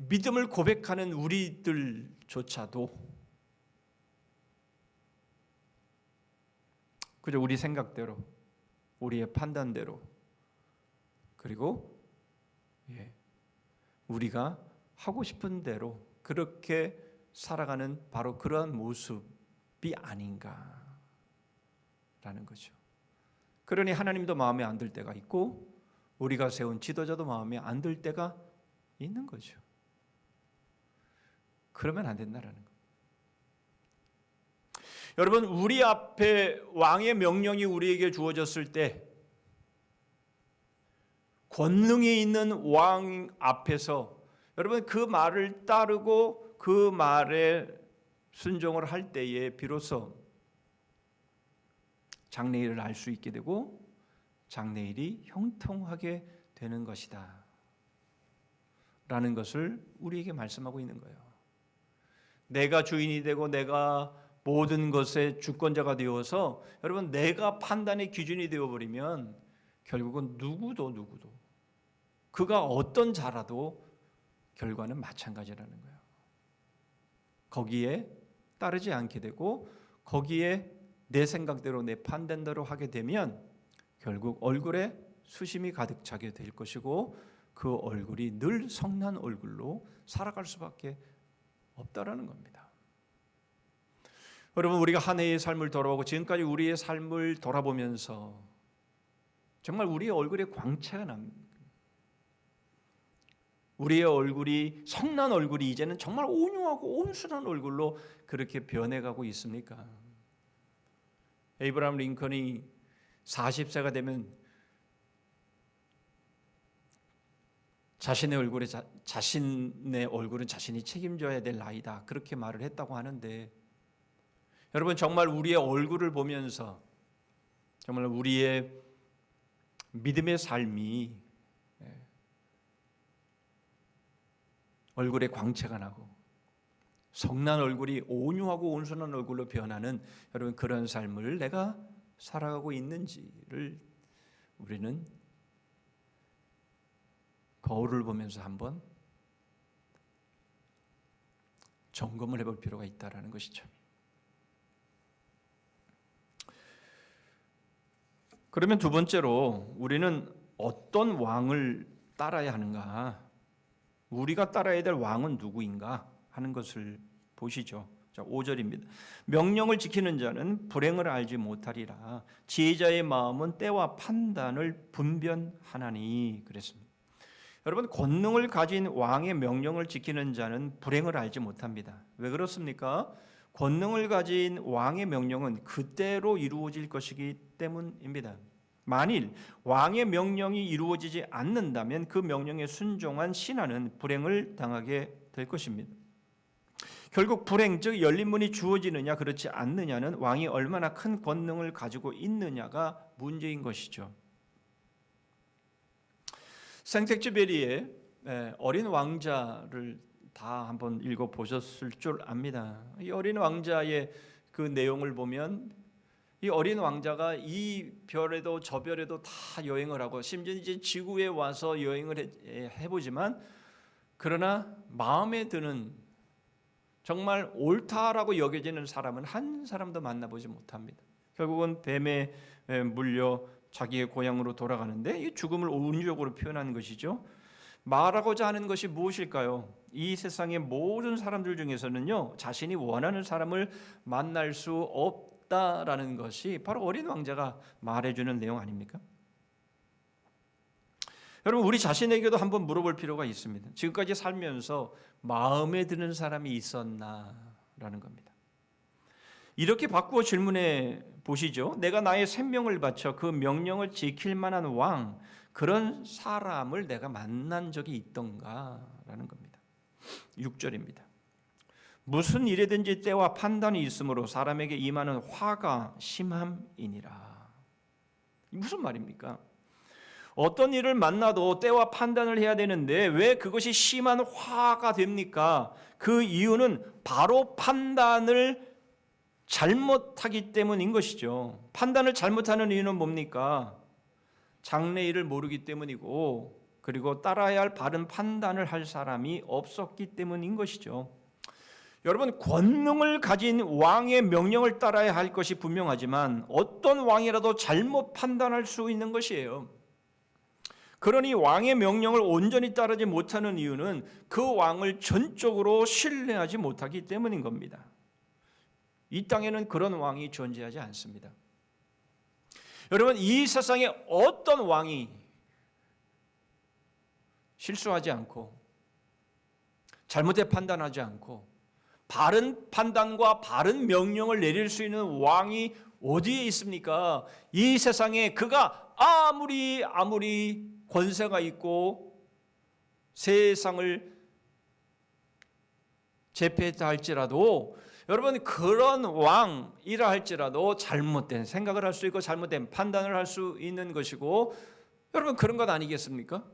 Speaker 3: 믿음을 고백하는 우리들조차도 그저 우리 생각대로, 우리의 판단대로, 그리고 우리가 하고 싶은 대로 그렇게 살아가는 바로 그러한 모습이 아닌가라는 거죠. 그러니 하나님도 마음에 안 들 때가 있고 우리가 세운 지도자도 마음에 안 들 때가 있는 거죠. 그러면 안 된다라는 거예요. 여러분, 우리 앞에 왕의 명령이 우리에게 주어졌을 때 권능이 있는 왕 앞에서 여러분 그 말을 따르고 그 말에 순종을 할 때에 비로소 장래일을 알 수 있게 되고 장래일이 형통하게 되는 것이다 라는 것을 우리에게 말씀하고 있는 거예요. 내가 주인이 되고 내가 모든 것의 주권자가 되어서 여러분 내가 판단의 기준이 되어버리면 결국은 누구도 그가 어떤 자라도 결과는 마찬가지라는 거예요. 거기에 따르지 않게 되고 거기에 내 생각대로 내 판단대로 하게 되면 결국 얼굴에 수심이 가득 차게 될 것이고 그 얼굴이 늘 성난 얼굴로 살아갈 수밖에 없다라는 겁니다. 여러분, 우리가 한 해의 삶을 돌아보고 지금까지 우리의 삶을 돌아보면서 정말 우리의 얼굴에 광채가 납니다. 우리의 얼굴이 성난 얼굴이 이제는 정말 온유하고 온순한 얼굴로 그렇게 변해가고 있습니까? 에이브라함 링컨이 40세가 되면 자신의 얼굴은 자신이 책임져야 될 나이다 그렇게 말을 했다고 하는데 여러분 정말 우리의 얼굴을 보면서 정말 우리의 믿음의 삶이 얼굴에 광채가 나고 성난 얼굴이 온유하고 온순한 얼굴로 변하는 여러분 그런 삶을 내가 살아가고 있는지를 우리는 거울을 보면서 한번 점검을 해볼 필요가 있다라는 것이죠. 그러면 두 번째로 우리는 어떤 왕을 따라야 하는가? 우리가 따라야 될 왕은 누구인가 하는 것을 보시죠. 자, 5절입니다. 명령을 지키는 자는 불행을 알지 못하리라. 지혜자의 마음은 때와 판단을 분별하나니 그랬습니다. 여러분, 권능을 가진 왕의 명령을 지키는 자는 불행을 알지 못합니다. 왜 그렇습니까? 권능을 가진 왕의 명령은 그대로 이루어질 것이기 때문입니다. 만일 왕의 명령이 이루어지지 않는다면 그 명령에 순종한 신하는 불행을 당하게 될 것입니다. 결국 불행, 즉 열린 문이 주어지느냐 그렇지 않느냐는 왕이 얼마나 큰 권능을 가지고 있느냐가 문제인 것이죠. 생텍쥐베리의 어린 왕자를 다 한번 읽어보셨을 줄 압니다. 이 어린 왕자의 그 내용을 보면 이 어린 왕자가 이 별에도 저 별에도 다 여행을 하고 심지어 이제 지구에 와서 여행을 해보지만 그러나 마음에 드는 정말 옳다라고 여겨지는 사람은 한 사람도 만나보지 못합니다. 결국은 뱀에 물려 자기의 고향으로 돌아가는데 이 죽음을 온유적으로 표현한 것이죠. 말하고자 하는 것이 무엇일까요? 이 세상의 모든 사람들 중에서는요 자신이 원하는 사람을 만날 수 없다라는 것이 바로 어린 왕자가 말해주는 내용 아닙니까? 여러분, 우리 자신에게도 한번 물어볼 필요가 있습니다. 지금까지 살면서 마음에 드는 사람이 있었나라는 겁니다. 이렇게 바꾸어 질문해 보시죠. 내가 나의 생명을 바쳐 그 명령을 지킬 만한 왕, 그런 사람을 내가 만난 적이 있던가라는 겁니다. 6절입니다. 무슨 일에든지 때와 판단이 있으므로 사람에게 임하는 화가 심함이니라. 무슨 말입니까? 어떤 일을 만나도 때와 판단을 해야 되는데 왜 그것이 심한 화가 됩니까? 그 이유는 바로 판단을 잘못하기 때문인 것이죠. 판단을 잘못하는 이유는 뭡니까? 장래일을 모르기 때문이고, 그리고 따라야 할 바른 판단을 할 사람이 없었기 때문인 것이죠. 여러분, 권능을 가진 왕의 명령을 따라야 할 것이 분명하지만 어떤 왕이라도 잘못 판단할 수 있는 것이에요. 그러니 왕의 명령을 온전히 따르지 못하는 이유는 그 왕을 전적으로 신뢰하지 못하기 때문인 겁니다. 이 땅에는 그런 왕이 존재하지 않습니다. 여러분, 이 세상에 어떤 왕이 실수하지 않고 잘못된 판단하지 않고 바른 판단과 바른 명령을 내릴 수 있는 왕이 어디에 있습니까? 이 세상에 그가 아무리 권세가 있고 세상을 제패했다 할지라도, 여러분, 그런 왕이라 할지라도 잘못된 생각을 할 수 있고 잘못된 판단을 할 수 있는 것이고, 여러분, 그런 것 아니겠습니까?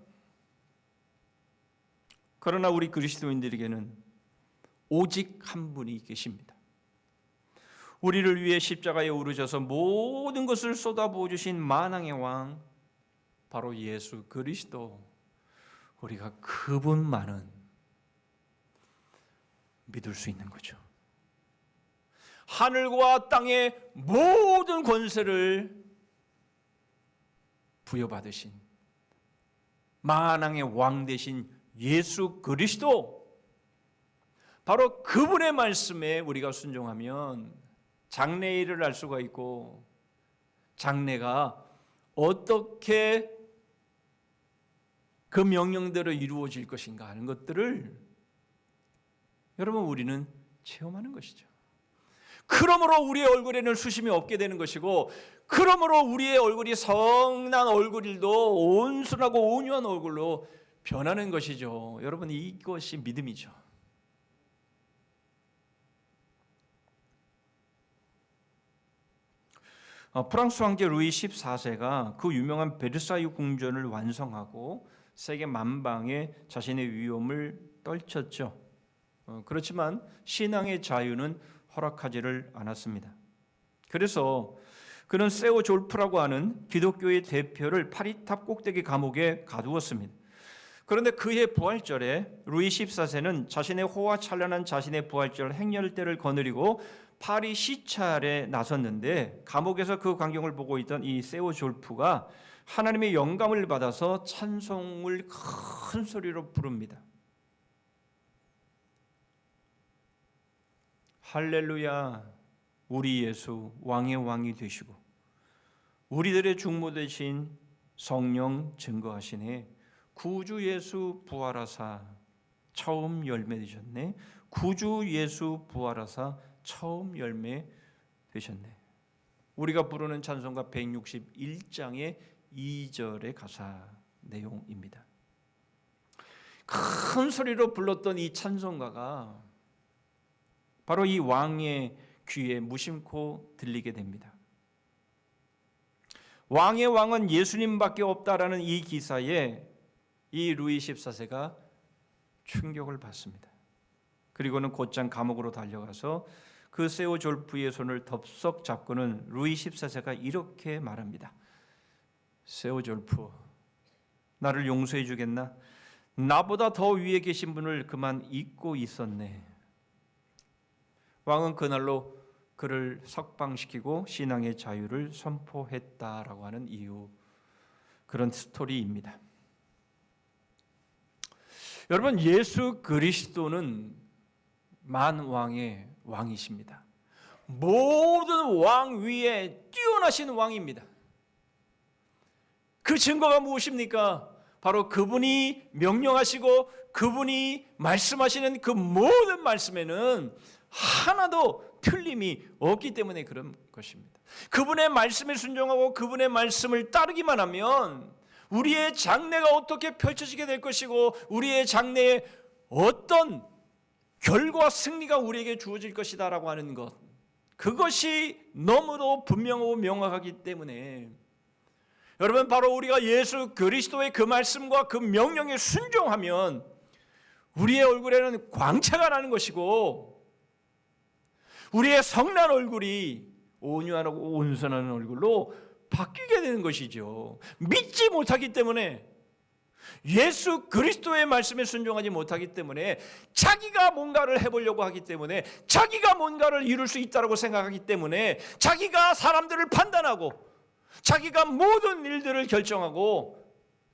Speaker 3: 그러나 우리 그리스도인들에게는 오직 한 분이 계십니다. 우리를 위해 십자가에 오르셔서 모든 것을 쏟아부어 주신 만왕의 왕, 바로 예수 그리스도. 우리가 그분만은 믿을 수 있는 거죠. 하늘과 땅의 모든 권세를 부여받으신 만왕의 왕 되신 예수 그리스도, 바로 그분의 말씀에 우리가 순종하면 장래일을 알 수가 있고, 장래가 어떻게 그 명령대로 이루어질 것인가 하는 것들을 여러분 우리는 체험하는 것이죠. 그러므로 우리의 얼굴에는 수심이 없게 되는 것이고, 그러므로 우리의 얼굴이 성난 얼굴일도 온순하고 온유한 얼굴로 변하는 것이죠. 여러분, 이것이 믿음이죠. 프랑스 황제 루이 14세가 그 유명한 베르사유 궁전을 완성하고 세계 만방에 자신의 위엄을 떨쳤죠. 그렇지만 신앙의 자유는 허락하지를 않았습니다. 그래서 그는 세오 졸프라고 하는 기독교의 대표를 파리탑 꼭대기 감옥에 가두었습니다. 그런데 그해 부활절에 루이 14세는 자신의 호화찬란한 자신의 부활절 행렬대를 거느리고 파리 시찰에 나섰는데, 감옥에서 그 광경을 보고 있던 이 세오 졸프가 하나님의 영감을 받아서 찬송을 큰 소리로 부릅니다. 할렐루야, 우리 예수 왕의 왕이 되시고 우리들의 중보 되신 성령 증거하시네. 구주 예수 부활하사 처음 열매 되셨네. 구주 예수 부활하사 처음 열매 되셨네. 우리가 부르는 찬송가 161장의 2절의 가사 내용입니다. 큰 소리로 불렀던 이 찬송가가 바로 이 왕의 귀에 무심코 들리게 됩니다. 왕의 왕은 예수님밖에 없다라는 이 기사에 이 루이 14세가 충격을 받습니다. 그리고는 곧장 감옥으로 달려가서 그 세오 졸프의 손을 덥석 잡고는 루이 14세가 이렇게 말합니다. 세오 졸프, 나를 용서해 주겠나? 나보다 더 위에 계신 분을 그만 잊고 있었네. 왕은 그날로 그를 석방시키고 신앙의 자유를 선포했다라고 하는 이유, 그런 스토리입니다. 여러분, 예수 그리스도는 만왕의 왕이십니다. 모든 왕 위에 뛰어나신 왕입니다. 그 증거가 무엇입니까? 바로 그분이 명령하시고 그분이 말씀하시는 그 모든 말씀에는 하나도 틀림이 없기 때문에 그런 것입니다. 그분의 말씀에 순종하고 그분의 말씀을 따르기만 하면 우리의 장래가 어떻게 펼쳐지게 될 것이고 우리의 장래에 어떤 결과 승리가 우리에게 주어질 것이다라고 하는 것, 그것이 너무도 분명하고 명확하기 때문에 여러분, 바로 우리가 예수 그리스도의 그 말씀과 그 명령에 순종하면 우리의 얼굴에는 광채가 나는 것이고 우리의 성난 얼굴이 온유하고 온순한 얼굴로 바뀌게 되는 것이죠. 믿지 못하기 때문에, 예수 그리스도의 말씀에 순종하지 못하기 때문에, 자기가 뭔가를 해보려고 하기 때문에, 자기가 뭔가를 이룰 수 있다고 생각하기 때문에, 자기가 사람들을 판단하고 자기가 모든 일들을 결정하고,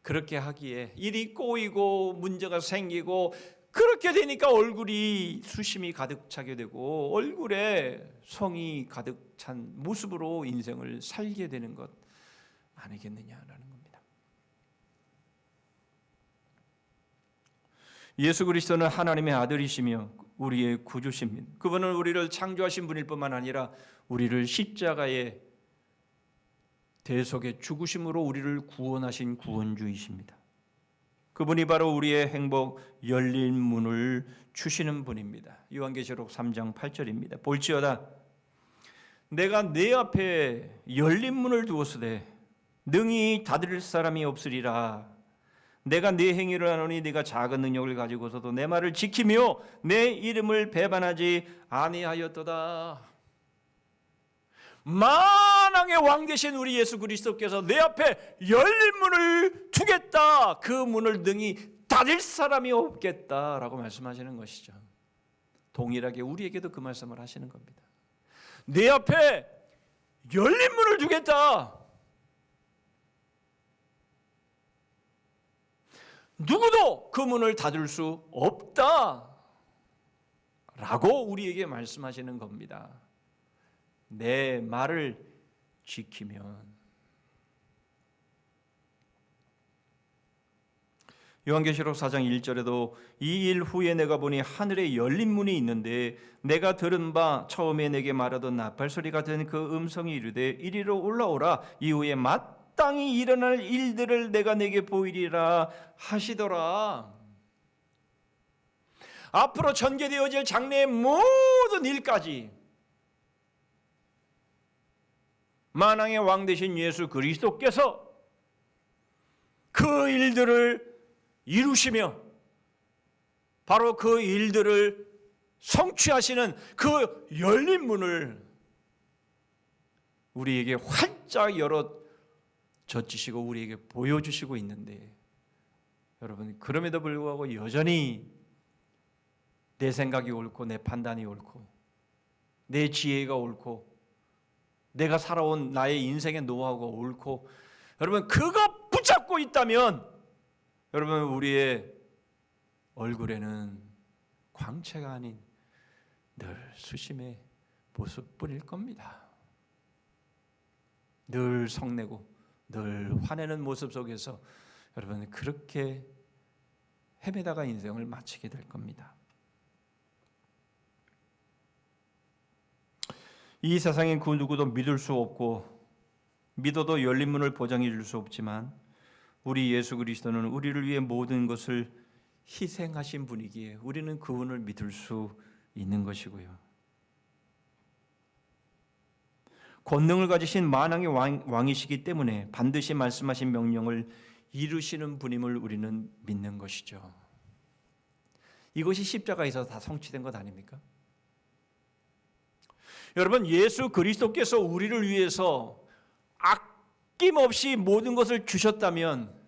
Speaker 3: 그렇게 하기에 일이 꼬이고 문제가 생기고, 그렇게 되니까 얼굴이 수심이 가득 차게 되고 얼굴에 성이 가득 찬 모습으로 인생을 살게 되는 것 아니겠느냐라는 겁니다. 예수 그리스도는 하나님의 아들이시며 우리의 구주십니다. 그분은 우리를 창조하신 분일 뿐만 아니라 우리를 십자가의 대속의 죽으심으로 우리를 구원하신 구원주이십니다. 그분이 바로 우리의 행복 열린 문을 주시는 분입니다. 요한계시록 3장 8절입니다. 볼지어다 내가 내 앞에 열린 문을 두었으되 능히 닫을 사람이 없으리라. 내가 네 행위를 아노니 네가 작은 능력을 가지고서도 내 말을 지키며 내 이름을 배반하지 아니하였도다. 만왕의 왕 되신 우리 예수 그리스도께서 내 앞에 열린 문을 두겠다. 그 문을 능히 닫을 사람이 없겠다라고 말씀하시는 것이죠. 동일하게 우리에게도 그 말씀을 하시는 겁니다. 내 앞에 열린 문을 두겠다. 누구도 그 문을 닫을 수 없다 라고 우리에게 말씀하시는 겁니다. 내 말을 지키면. 요한계시록 4장 1절에도 이 일 후에 내가 보니 하늘에 열린 문이 있는데 내가 들은 바 처음에 내게 말하던 나팔소리 같은 그 음성이 이르되 이리로 올라오라. 이후에 마땅히 일어날 일들을 내가 내게 보이리라 하시더라. 앞으로 전개되어질 장래의 모든 일까지 만왕의 왕 되신 예수 그리스도께서 그 일들을 이루시며 바로 그 일들을 성취하시는 그 열린 문을 우리에게 활짝 열어 젖히시고 우리에게 보여주시고 있는데, 여러분 그럼에도 불구하고 여전히 내 생각이 옳고 내 판단이 옳고 내 지혜가 옳고 내가 살아온 나의 인생의 노하우가 옳고, 여러분 그거 붙잡고 있다면 여러분 우리의 얼굴에는 광채가 아닌 늘 수심의 모습뿐일 겁니다. 늘 성내고 늘 화내는 모습 속에서 여러분 그렇게 헤매다가 인생을 마치게 될 겁니다. 이 세상엔 그 누구도 믿을 수 없고 믿어도 열린 문을 보장해 줄 수 없지만 우리 예수 그리스도는 우리를 위해 모든 것을 희생하신 분이기에 우리는 그분을 믿을 수 있는 것이고요. 권능을 가지신 만왕의 왕이시기 때문에 반드시 말씀하신 명령을 이루시는 분임을 우리는 믿는 것이죠. 이것이 십자가에서 다 성취된 것 아닙니까? 여러분 예수 그리스도께서 우리를 위해서 아낌없이 모든 것을 주셨다면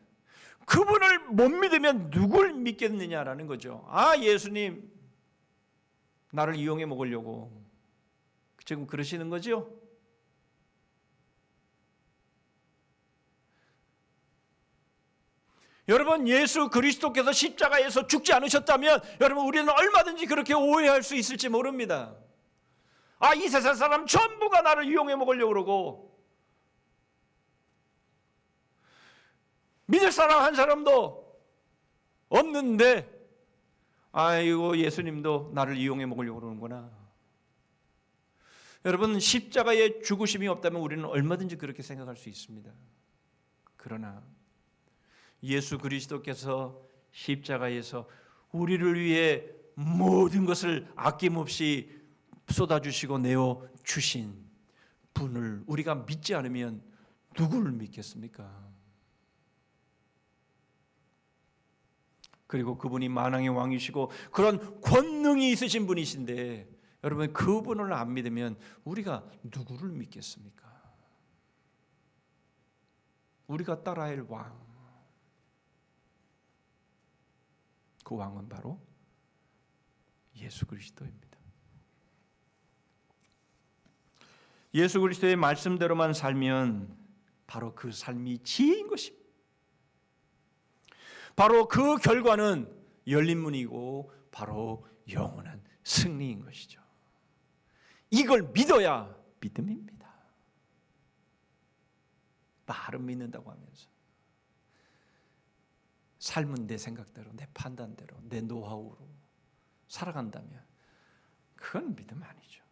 Speaker 3: 그분을 못 믿으면 누굴 믿겠느냐라는 거죠. 아 예수님 나를 이용해 먹으려고 지금 그러시는 거죠? 여러분 예수 그리스도께서 십자가에서 죽지 않으셨다면 여러분 우리는 얼마든지 그렇게 오해할 수 있을지 모릅니다. 아, 이 세상 사람 전부가 나를 이용해 먹으려고 그러고 믿을 사람 한 사람도 없는데 아이고 예수님도 나를 이용해 먹으려고 그러는구나. 여러분 십자가에 죽으심이 없다면 우리는 얼마든지 그렇게 생각할 수 있습니다. 그러나 예수 그리스도께서 십자가에서 우리를 위해 모든 것을 아낌없이 쏟아주시고 내어주신 분을 우리가 믿지 않으면 누구를 믿겠습니까? 그리고 그분이 만왕의 왕이시고 그런 권능이 있으신 분이신데 여러분 그분을 안 믿으면 우리가 누구를 믿겠습니까? 우리가 따라야 할 왕, 그 왕은 바로 예수 그리스도입니다. 예수 그리스도의 말씀대로만 살면 바로 그 삶이 지혜인 것입니다. 바로 그 결과는 열린 문이고 바로 영원한 승리인 것이죠. 이걸 믿어야 믿음입니다. 말은 믿는다고 하면서 삶은 내 생각대로, 내 판단대로, 내 노하우로 살아간다면 그건 믿음 아니죠.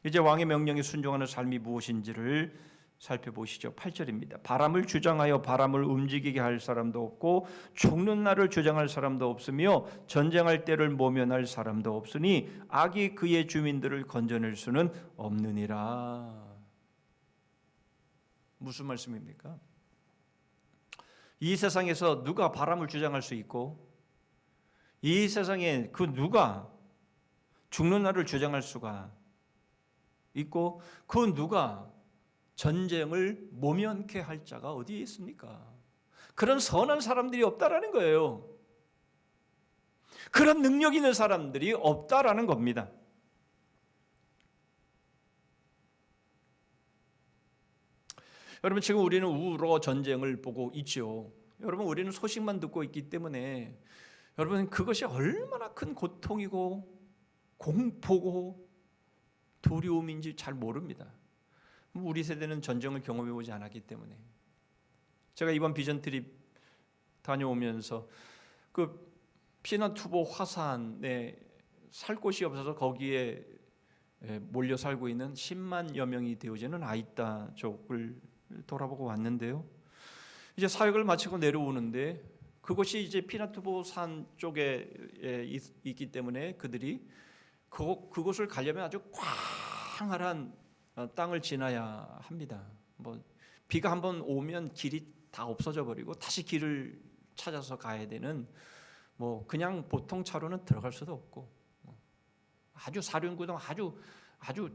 Speaker 3: 이제 왕의 명령에 순종하는 삶이 무엇인지를 살펴보시죠. 8절입니다. 바람을 주장하여 바람을 움직이게 할 사람도 없고 죽는 날을 주장할 사람도 없으며 전쟁할 때를 모면할 사람도 없으니 악이 그의 주민들을 건져낼 수는 없느니라. 무슨 말씀입니까? 이 세상에서 누가 바람을 주장할 수 있고 이 세상에 그 누가 죽는 날을 주장할 수가 있고 그 누가 전쟁을 모면케 할 자가 어디에 있습니까? 그런 선한 사람들이 없다라는 거예요. 그런 능력 있는 사람들이 없다라는 겁니다. 여러분, 지금 우리는 우로 전쟁을 보고 있죠. 여러분, 우리는 소식만 듣고 있기 때문에 여러분, 그것이 얼마나 큰 고통이고 공포고 두려움인지 잘 모릅니다. 우리 세대는 전쟁을 경험해 보지 않았기 때문에. 제가 이번 비전 트립 다녀오면서 그 피난투보 화산에 살 곳이 없어서 거기에 몰려 살고 있는 10만여 명이 되어지는 아이따족을 돌아보고 왔는데요. 이제 사역을 마치고 내려오는데 그것이 이제 피난투보 산 쪽에 있기 때문에 그들이 그곳을 가려면 아주 광활한 땅을 지나야 합니다. 뭐 비가 한번 오면 길이 다 없어져 버리고 다시 길을 찾아서 가야 되는, 뭐 그냥 보통 차로는 들어갈 수도 없고 아주 사륜구동 아주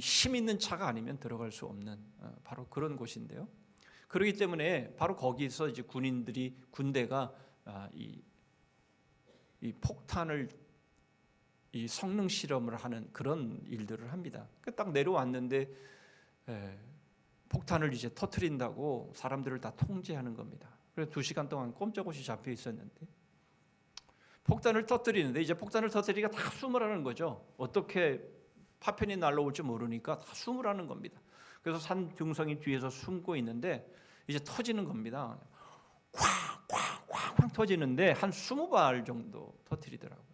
Speaker 3: 힘 있는 차가 아니면 들어갈 수 없는 바로 그런 곳인데요. 그렇기 때문에 바로 거기서 이제 군대가 이 폭탄을 이 성능 실험을 하는 그런 일들을 합니다. 딱 내려왔는데 폭탄을 이제 터뜨린다고 사람들을 다 통제하는 겁니다. 그래서 2시간 동안 꼼짝없이 잡혀 있었는데 폭탄을 터뜨리는데 이제 폭탄을 터뜨리니까 다 숨으라는 거죠. 어떻게 파편이 날라올지 모르니까 다 숨으라는 겁니다. 그래서 산 등성이 뒤에서 숨고 있는데 이제 터지는 겁니다. 쾅쾅쾅쾅 터지는데 한 20발 정도 터뜨리더라고요.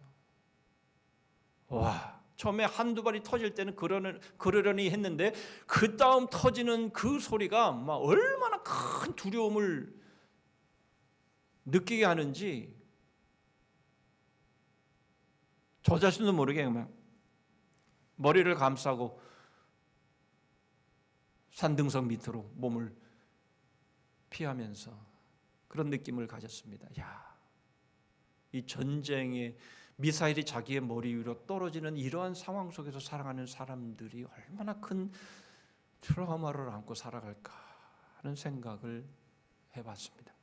Speaker 3: 와, 처음에 한두 발이 터질 때는 그러려니 했는데 그 다음 터지는 그 소리가 막 얼마나 큰 두려움을 느끼게 하는지 저 자신도 모르게 그냥 머리를 감싸고 산등성 밑으로 몸을 피하면서 그런 느낌을 가졌습니다. 야, 이 전쟁의 미사일이 자기의 머리 위로 떨어지는 이러한 상황 속에서 살아가는 사람들이 얼마나 큰 트라우마를 안고 살아갈까 하는 생각을 해봤습니다.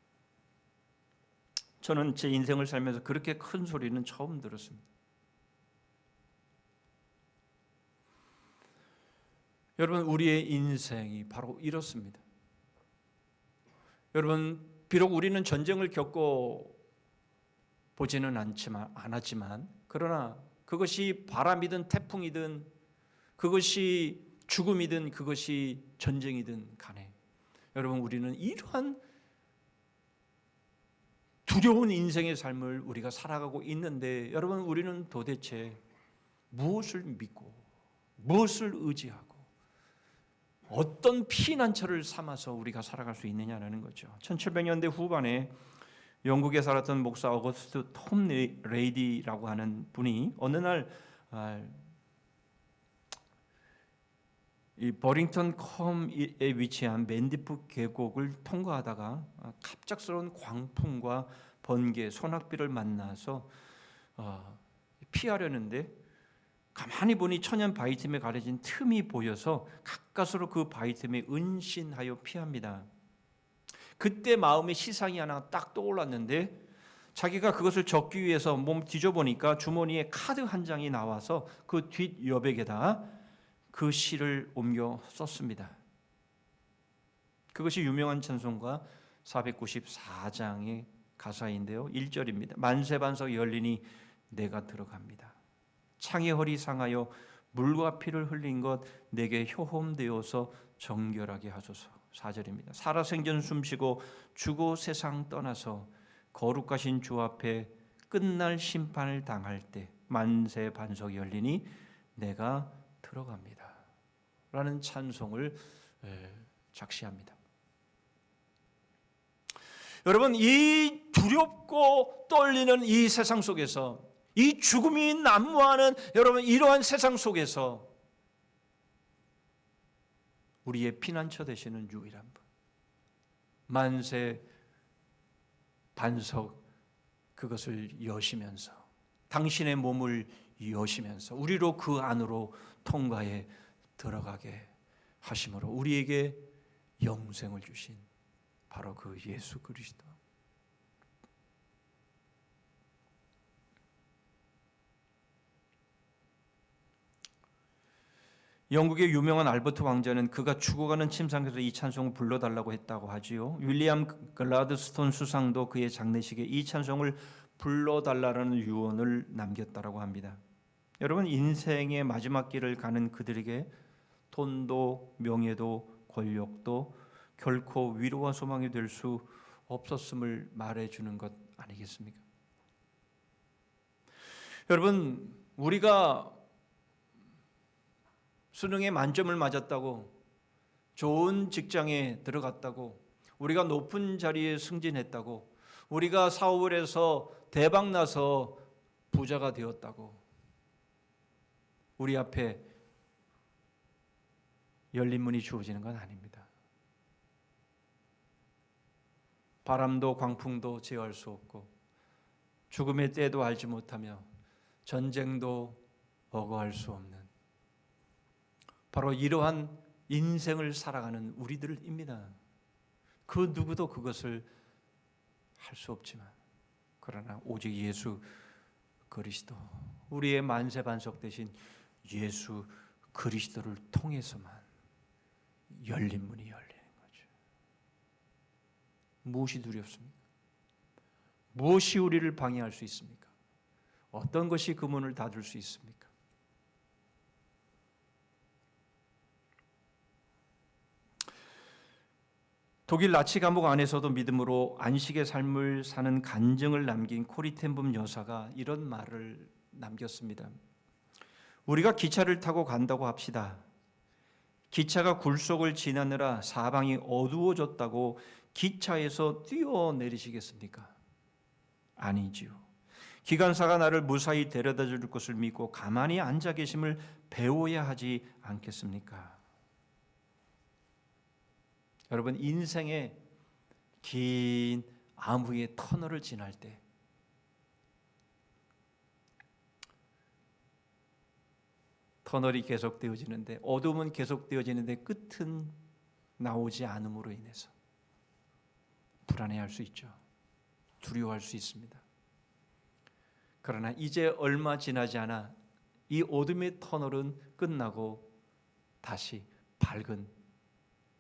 Speaker 3: 저는 제 인생을 살면서 그렇게 큰 소리는 처음 들었습니다. 여러분, 우리의 인생이 바로 이렇습니다. 여러분, 비록 우리는 전쟁을 겪고 보지는 않았지만 그러나 그것이 바람이든 태풍이든 그것이 죽음이든 그것이 전쟁이든 간에 여러분, 우리는 이러한 두려운 인생의 삶을 우리가 살아가고 있는데 여러분, 우리는 도대체 무엇을 믿고 무엇을 의지하고 어떤 피난처를 삼아서 우리가 살아갈 수 있느냐라는 거죠. 1700년대 후반에 영국에 살았던 목사 어거스트 톰 레이디라고 하는 분이 어느 날 이 버링턴 컴에 위치한 맨디프 계곡을 통과하다가 갑작스러운 광풍과 번개, 소낙비를 만나서 피하려는데 가만히 보니 천연 바위 틈에 가려진 틈이 보여서 가까스로 그 바위 틈에 은신하여 피합니다. 그때 마음에 시상이 하나 딱 떠올랐는데 자기가 그것을 적기 위해서 몸 뒤져보니까 주머니에 카드 한 장이 나와서 그 뒷 여백에다 그 시를 옮겨 썼습니다. 그것이 유명한 찬송가 494장의 가사인데요. 1절입니다. 만세반석 열리니 내가 들어갑니다. 창의 허리 상하여 물과 피를 흘린 것 내게 효험되어서 정결하게 하소서. 4절입니다. 살아생전 숨쉬고 죽어 세상 떠나서 거룩하신 주 앞에 끝날 심판을 당할 때 만세 반석 열리니 내가 들어갑니다. 라는 찬송을 작시합니다. 여러분, 이 두렵고 떨리는 이 세상 속에서, 이 죽음이 난무하는 여러분 이러한 세상 속에서 우리의 피난처 되시는 유일한 분, 만세 반석 그것을 여시면서 당신의 몸을 여시면서 우리로 그 안으로 통과해 들어가게 하심으로 우리에게 영생을 주신 바로 그 예수 그리스도. 영국의 유명한 알버트 왕자는 그가 죽어가는 침상에서 이 찬송을 불러달라고 했다고 하지요. 윌리엄 글라드스톤 수상도 그의 장례식에 이 찬송을 불러달라는 유언을 남겼다고 합니다. 여러분, 인생의 마지막 길을 가는 그들에게 돈도 명예도 권력도 결코 위로와 소망이 될 수 없었음을 말해주는 것 아니겠습니까? 여러분, 우리가 수능에 만점을 맞았다고, 좋은 직장에 들어갔다고, 우리가 높은 자리에 승진했다고, 우리가 사업을 해서 대박 나서 부자가 되었다고 우리 앞에 열린 문이 주어지는 건 아닙니다. 바람도 광풍도 제어할 수 없고 죽음의 때도 알지 못하며 전쟁도 어거할 수 없는 바로 이러한 인생을 살아가는 우리들입니다. 그 누구도 그것을 할 수 없지만 그러나 오직 예수 그리스도, 우리의 만세반석 되신 예수 그리스도를 통해서만 열린 문이 열리는 거죠. 무엇이 두렵습니까? 무엇이 우리를 방해할 수 있습니까? 어떤 것이 그 문을 닫을 수 있습니까? 독일 나치 감옥 안에서도 믿음으로 안식의 삶을 사는 간증을 남긴 코리 텐붐 여사가 이런 말을 남겼습니다. 우리가 기차를 타고 간다고 합시다. 기차가 굴속을 지나느라 사방이 어두워졌다고 기차에서 뛰어내리시겠습니까? 아니지요. 기관사가 나를 무사히 데려다 줄 것을 믿고 가만히 앉아 계심을 배워야 하지 않겠습니까? 여러분, 인생의 긴 암흑의 터널을 지날 때 터널이 계속되어지는데, 어둠은 계속되어지는데 끝은 나오지 않음으로 인해서 불안해할 수 있죠. 두려워할 수 있습니다. 그러나 이제 얼마 지나지 않아 이 어둠의 터널은 끝나고 다시 밝은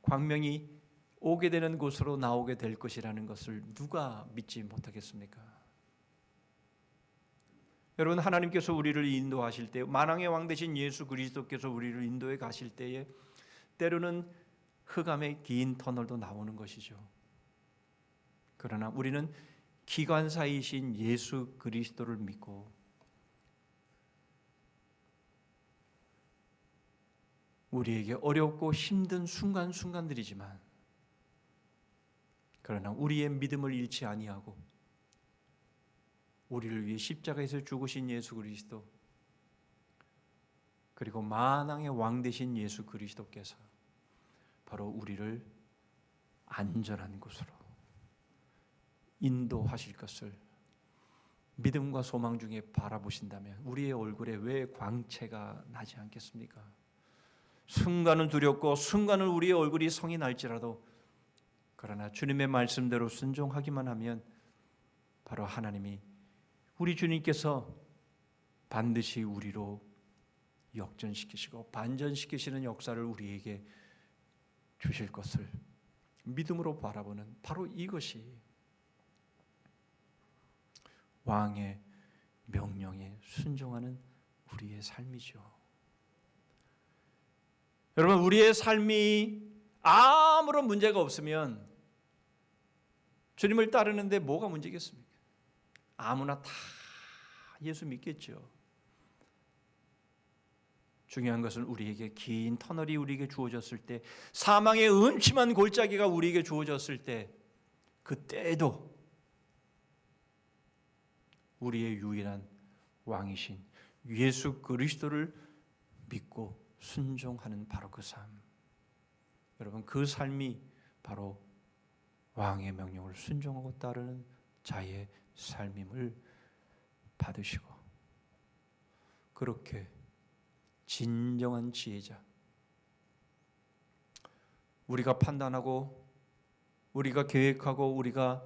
Speaker 3: 광명이 오게 되는 곳으로 나오게 될 것이라는 것을 누가 믿지 못하겠습니까? 여러분, 하나님께서 우리를 인도하실 때, 만왕의 왕 되신 예수 그리스도께서 우리를 인도해 가실 때에 때로는 흑암의 긴 터널도 나오는 것이죠. 그러나 우리는 기관사이신 예수 그리스도를 믿고 우리에게 어렵고 힘든 순간순간들이지만 그러나 우리의 믿음을 잃지 아니하고 우리를 위해 십자가에서 죽으신 예수 그리스도, 그리고 만왕의 왕 되신 예수 그리스도께서 바로 우리를 안전한 곳으로 인도하실 것을 믿음과 소망 중에 바라보신다면 우리의 얼굴에 왜 광채가 나지 않겠습니까? 순간은 두렵고 순간은 우리의 얼굴이 성이 날지라도 그러나 주님의 말씀대로 순종하기만 하면 바로 하나님이 우리 주님께서 반드시 우리로 역전시키시고 반전시키시는 역사를 우리에게 주실 것을 믿음으로 바라보는 바로 이것이 왕의 명령에 순종하는 우리의 삶이죠. 여러분, 우리의 삶이 아무런 문제가 없으면 주님을 따르는데 뭐가 문제겠습니까? 아무나 다 예수 믿겠죠. 중요한 것은 우리에게 긴 터널이 우리에게 주어졌을 때, 사망의 음침한 골짜기가 우리에게 주어졌을 때, 그때에도 우리의 유일한 왕이신 예수 그리스도를 믿고 순종하는 바로 그 삶. 여러분, 그 삶이 바로 왕의 명령을 순종하고 따르는 자의 삶임을 받으시고, 그렇게 진정한 지혜자, 우리가 판단하고 우리가 계획하고 우리가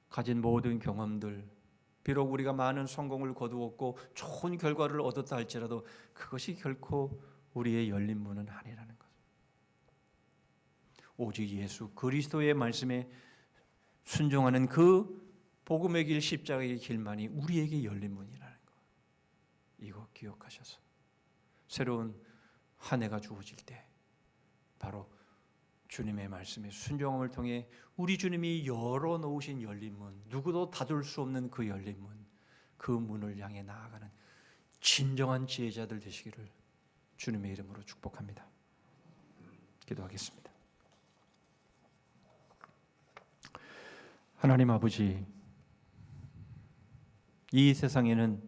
Speaker 3: 가진 모든 경험들, 비록 우리가 많은 성공을 거두었고 좋은 결과를 얻었다 할지라도 그것이 결코 우리의 열린 문은 아니라는 것. 오직 예수 그리스도의 말씀에 순종하는 그 복음의 길, 십자가의 길만이 우리에게 열린 문이라는 것. 이거 기억하셔서 새로운 한 해가 주어질 때 바로 주님의 말씀에 순종함을 통해 우리 주님이 열어놓으신 열린 문, 누구도 닫을 수 없는 그 열린 문, 그 문을 향해 나아가는 진정한 지혜자들 되시기를 주님의 이름으로 축복합니다. 기도하겠습니다. 하나님 아버지, 이 세상에는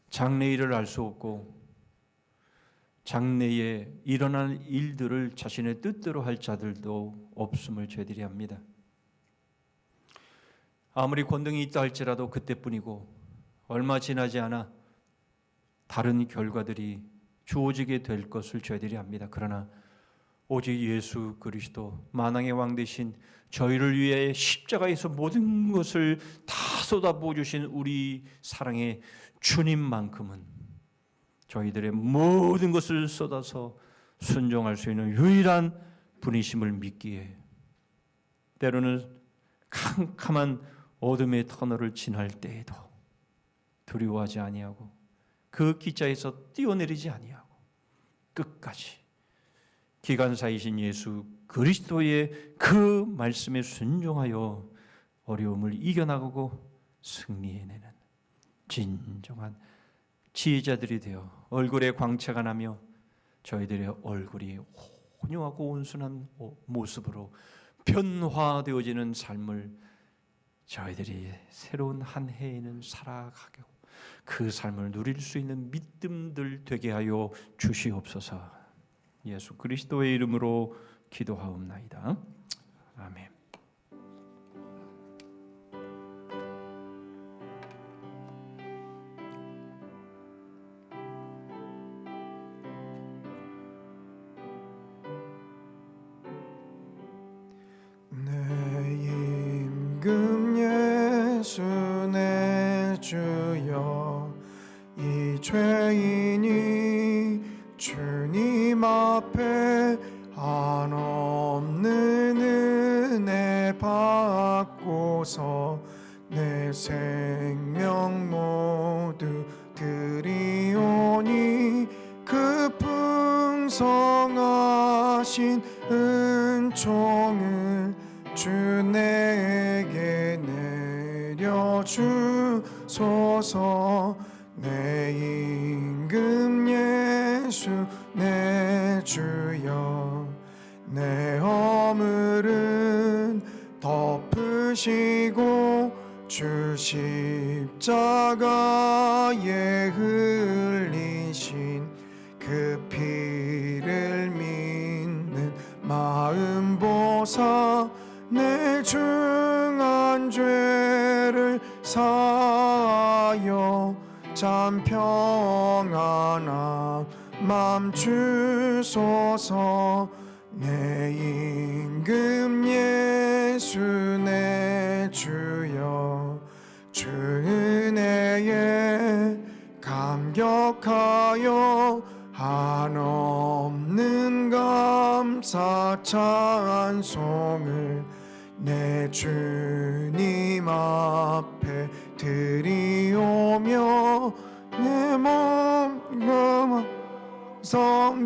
Speaker 3: 장래일을 알 수 없고 장래에 일어날 일들을 자신의 뜻대로 할 자들도 없음을 죄들이 합니다. 아무리 권능이 있다 할지라도 그때뿐이고 얼마 지나지 않아 다른 결과들이 주어지게 될 것을 죄들이 합니다. 그러나 오직 예수 그리스도 만왕의 왕 되신 저희를 위해 십자가에서 모든 것을 다 쏟아부어 주신 우리 사랑의 주님만큼은 저희들의 모든 것을 쏟아서 순종할 수 있는 유일한 분이심을 믿기에 때로는 캄캄한 어둠의 터널을 지날 때에도 두려워하지 아니하고 그 기차에서 뛰어내리지 아니하고 끝까지 기관사이신 예수 그리스도의 그 말씀에 순종하여 어려움을 이겨나가고 승리해내는 진정한 지혜자들이 되어 얼굴에 광채가 나며 저희들의 얼굴이 온유하고 온순한 모습으로 변화되어지는 삶을 저희들이 새로운 한 해에는 살아가고 그 삶을 누릴 수 있는 믿음들 되게 하여 주시옵소서. 예수 그리스도의 이름으로 기도하옵나이다. 아멘.
Speaker 1: 예수 내 주여, 이 죄인이 주님 앞에 한없는 은혜 받고서 내 생명 모두 드리오니 그 풍성하신 은총을 주 내게 내려주소서. 내 임금 예수 내 주여, 내 허물은 덮으시고 주 십자가에 흘리신 그 피를 믿는 마음 보사 내 중한 죄를 참 평안한 맘 주소서. 내 임금 예수 내 주여, 주 은혜에 감격하여 한없는 감사 찬송을 내 주님 앞에 드리오며, 내 몸과 성다하여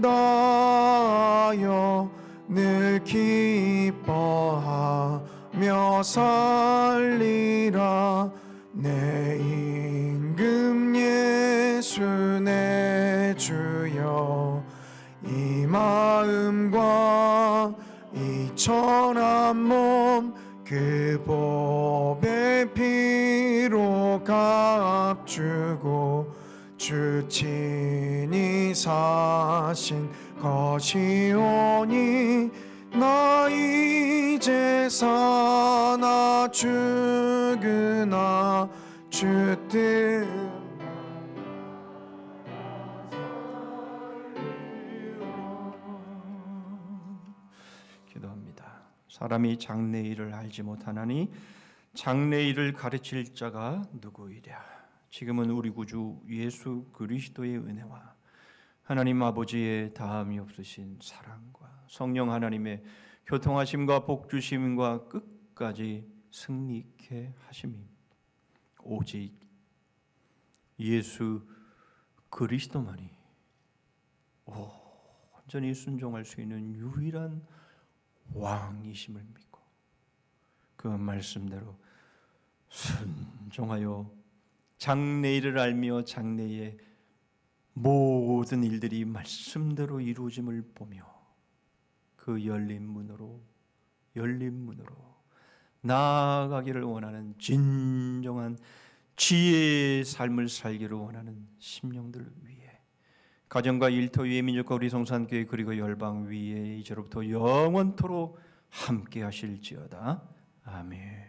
Speaker 1: 늘 기뻐하며 살리라. 내 임금 예수 내 주여, 이 마음과 이 천한 몸 그 보배 피로 값주고 주 친히 사신 것이오니, 나 이제 사나 죽으나 주 뜻
Speaker 3: 기도합니다. 사람이 장래 일을 알지 못하나니 장래 일을 가르칠 자가 누구이랴. 지금은 우리 구주 예수 그리스도의 은혜와 하나님 아버지의 다함이 없으신 사랑과 성령 하나님의 교통하심과 복주심과 끝까지 승리케 하심이 오직 예수 그리스도만이 온전히 순종할 수 있는 유일한 왕이심을 믿고 그 말씀대로 순종하여 장래일을 알며 장래의 모든 일들이 말씀대로 이루어짐을 보며 그 열린 문으로 나아가기를 원하는 진정한 지혜의 삶을 살기를 원하는 심령들 위해, 가정과 일터 위에, 민족과 우리 성산교회 그리고 열방 위에 이제로부터 영원토록 함께 하실지어다. 아멘.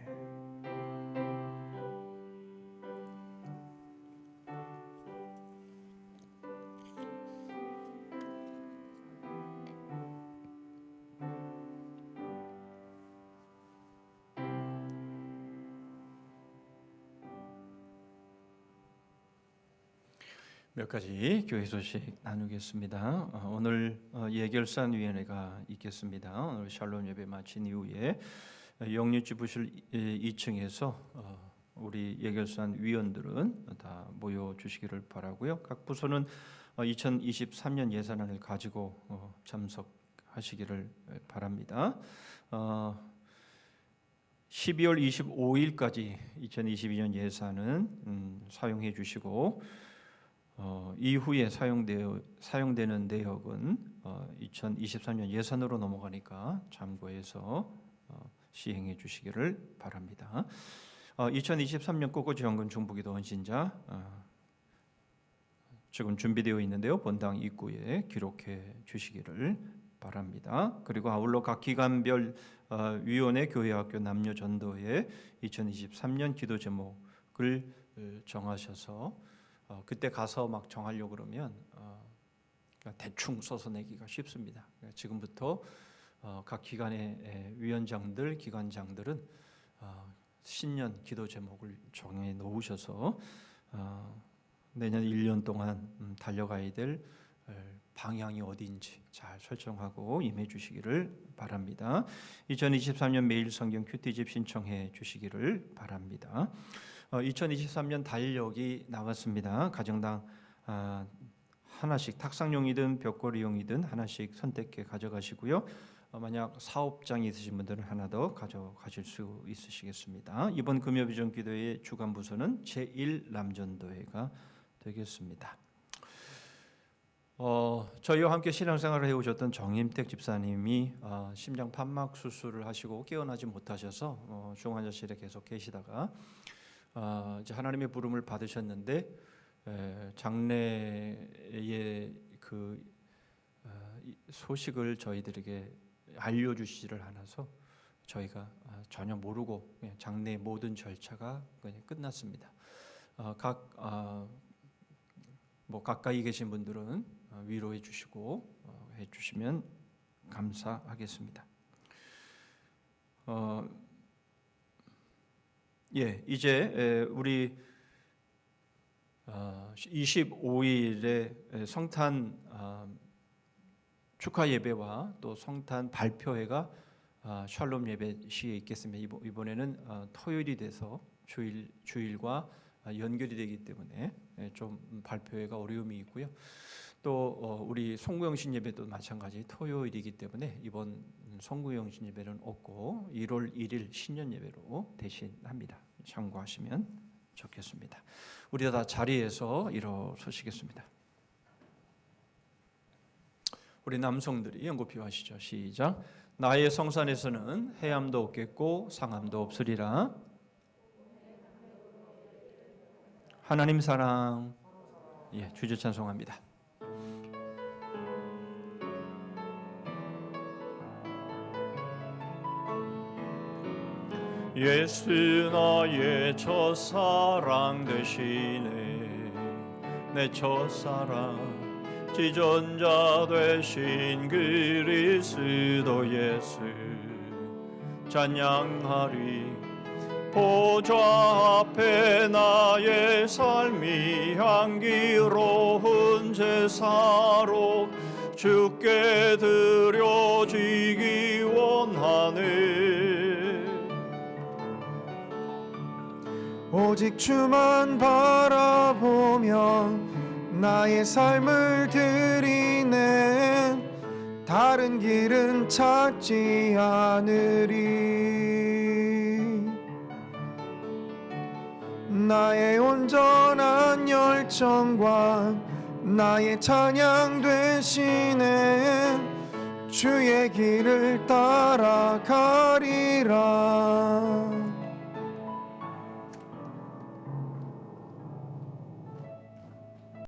Speaker 3: 몇 가지 교회 소식 나누겠습니다. 오늘 예결산 위원회가 있겠습니다. 오늘 샬롬 예배 마친 이후에 영유지부실 2층에서 우리 예결산 위원들은 다 모여 주시기를 바라고요. 각 부서는 2023년 예산안을 가지고 참석하시기를 바랍니다. 12월 25일까지 2022년 예산은 사용해 주시고, 이후에 사용되는 내역은 2023년 예산으로 넘어가니까 참고해서 시행해 주시기를 바랍니다. 2023년 꽃꽂이연금 중부기도 헌신자 지금 준비되어 있는데요. 본당 입구에 기록해 주시기를 바랍니다. 그리고 아울러 각 기관별 위원회 교회학교 남녀 전도회 2023년 기도 제목을 정하셔서 그때 가서 막 정하려고 그러면 대충 써서 내기가 쉽습니다. 지금부터 각 기관의 위원장들, 기관장들은 신년 기도 제목을 정해 놓으셔서 내년 1년 동안 달려가야 될 방향이 어디인지 잘 설정하고 임해 주시기를 바랍니다. 2023년 매일 성경 큐티집 신청해 주시기를 바랍니다. 2023년 달력이 나왔습니다. 가정당 하나씩, 탁상용이든 벽걸이용이든 하나씩 선택해 가져가시고요. 만약 사업장이 있으신 분들은 하나 더 가져가실 수 있으시겠습니다. 이번 금요비전기도회 주간 부서는 제1남전도회가 되겠습니다. 저희와 함께 신앙생활을 해오셨던 정임택 집사님이 심장 판막 수술을 하시고 깨어나지 못하셔서 중환자실에 계속 계시다가 이제 하나님의 부름을 받으셨는데 장래의 그 소식을 저희들에게 알려주시지를 않아서 저희가 전혀 모르고 장래의 모든 절차가 그냥 끝났습니다. 각 뭐 가까이 계신 분들은 위로해 주시고 해 주시면 감사하겠습니다. 이제 우리 25일에 성탄 축하 예배와 또 성탄 발표회가 샬롬 예배 시에 있겠습니다. 이번에는 토요일이 돼서 주일과 연결이 되기 때문에 좀 발표회가 어려움이 있고요. 또 우리 송구영신 예배도 마찬가지 토요일이기 때문에 이번 송구영신 예배는 없고 1월 1일 신년 예배로 대신합니다. 참고하시면 좋겠습니다. 우리 다 자리에서 일어서시겠습니다. 우리 남성들이 연고표 하시죠. 시작. 나의 성산에서는 해함도 없겠고 상함도 없으리라. 하나님 사랑. 주제 찬송합니다. 예수 나의 첫사랑 되시네. 내 첫사랑 지존자 되신 그리스도 예수 찬양하리. 보좌 앞에 나의 삶이 향기로운 제사로 주께 드려지기 원하네.
Speaker 1: 오직 주만 바라보며 나의 삶을 드리네. 다른 길은 찾지 않으리. 나의 온전한 열정과 나의 찬양 되시네. 주의 길을 따라가리라.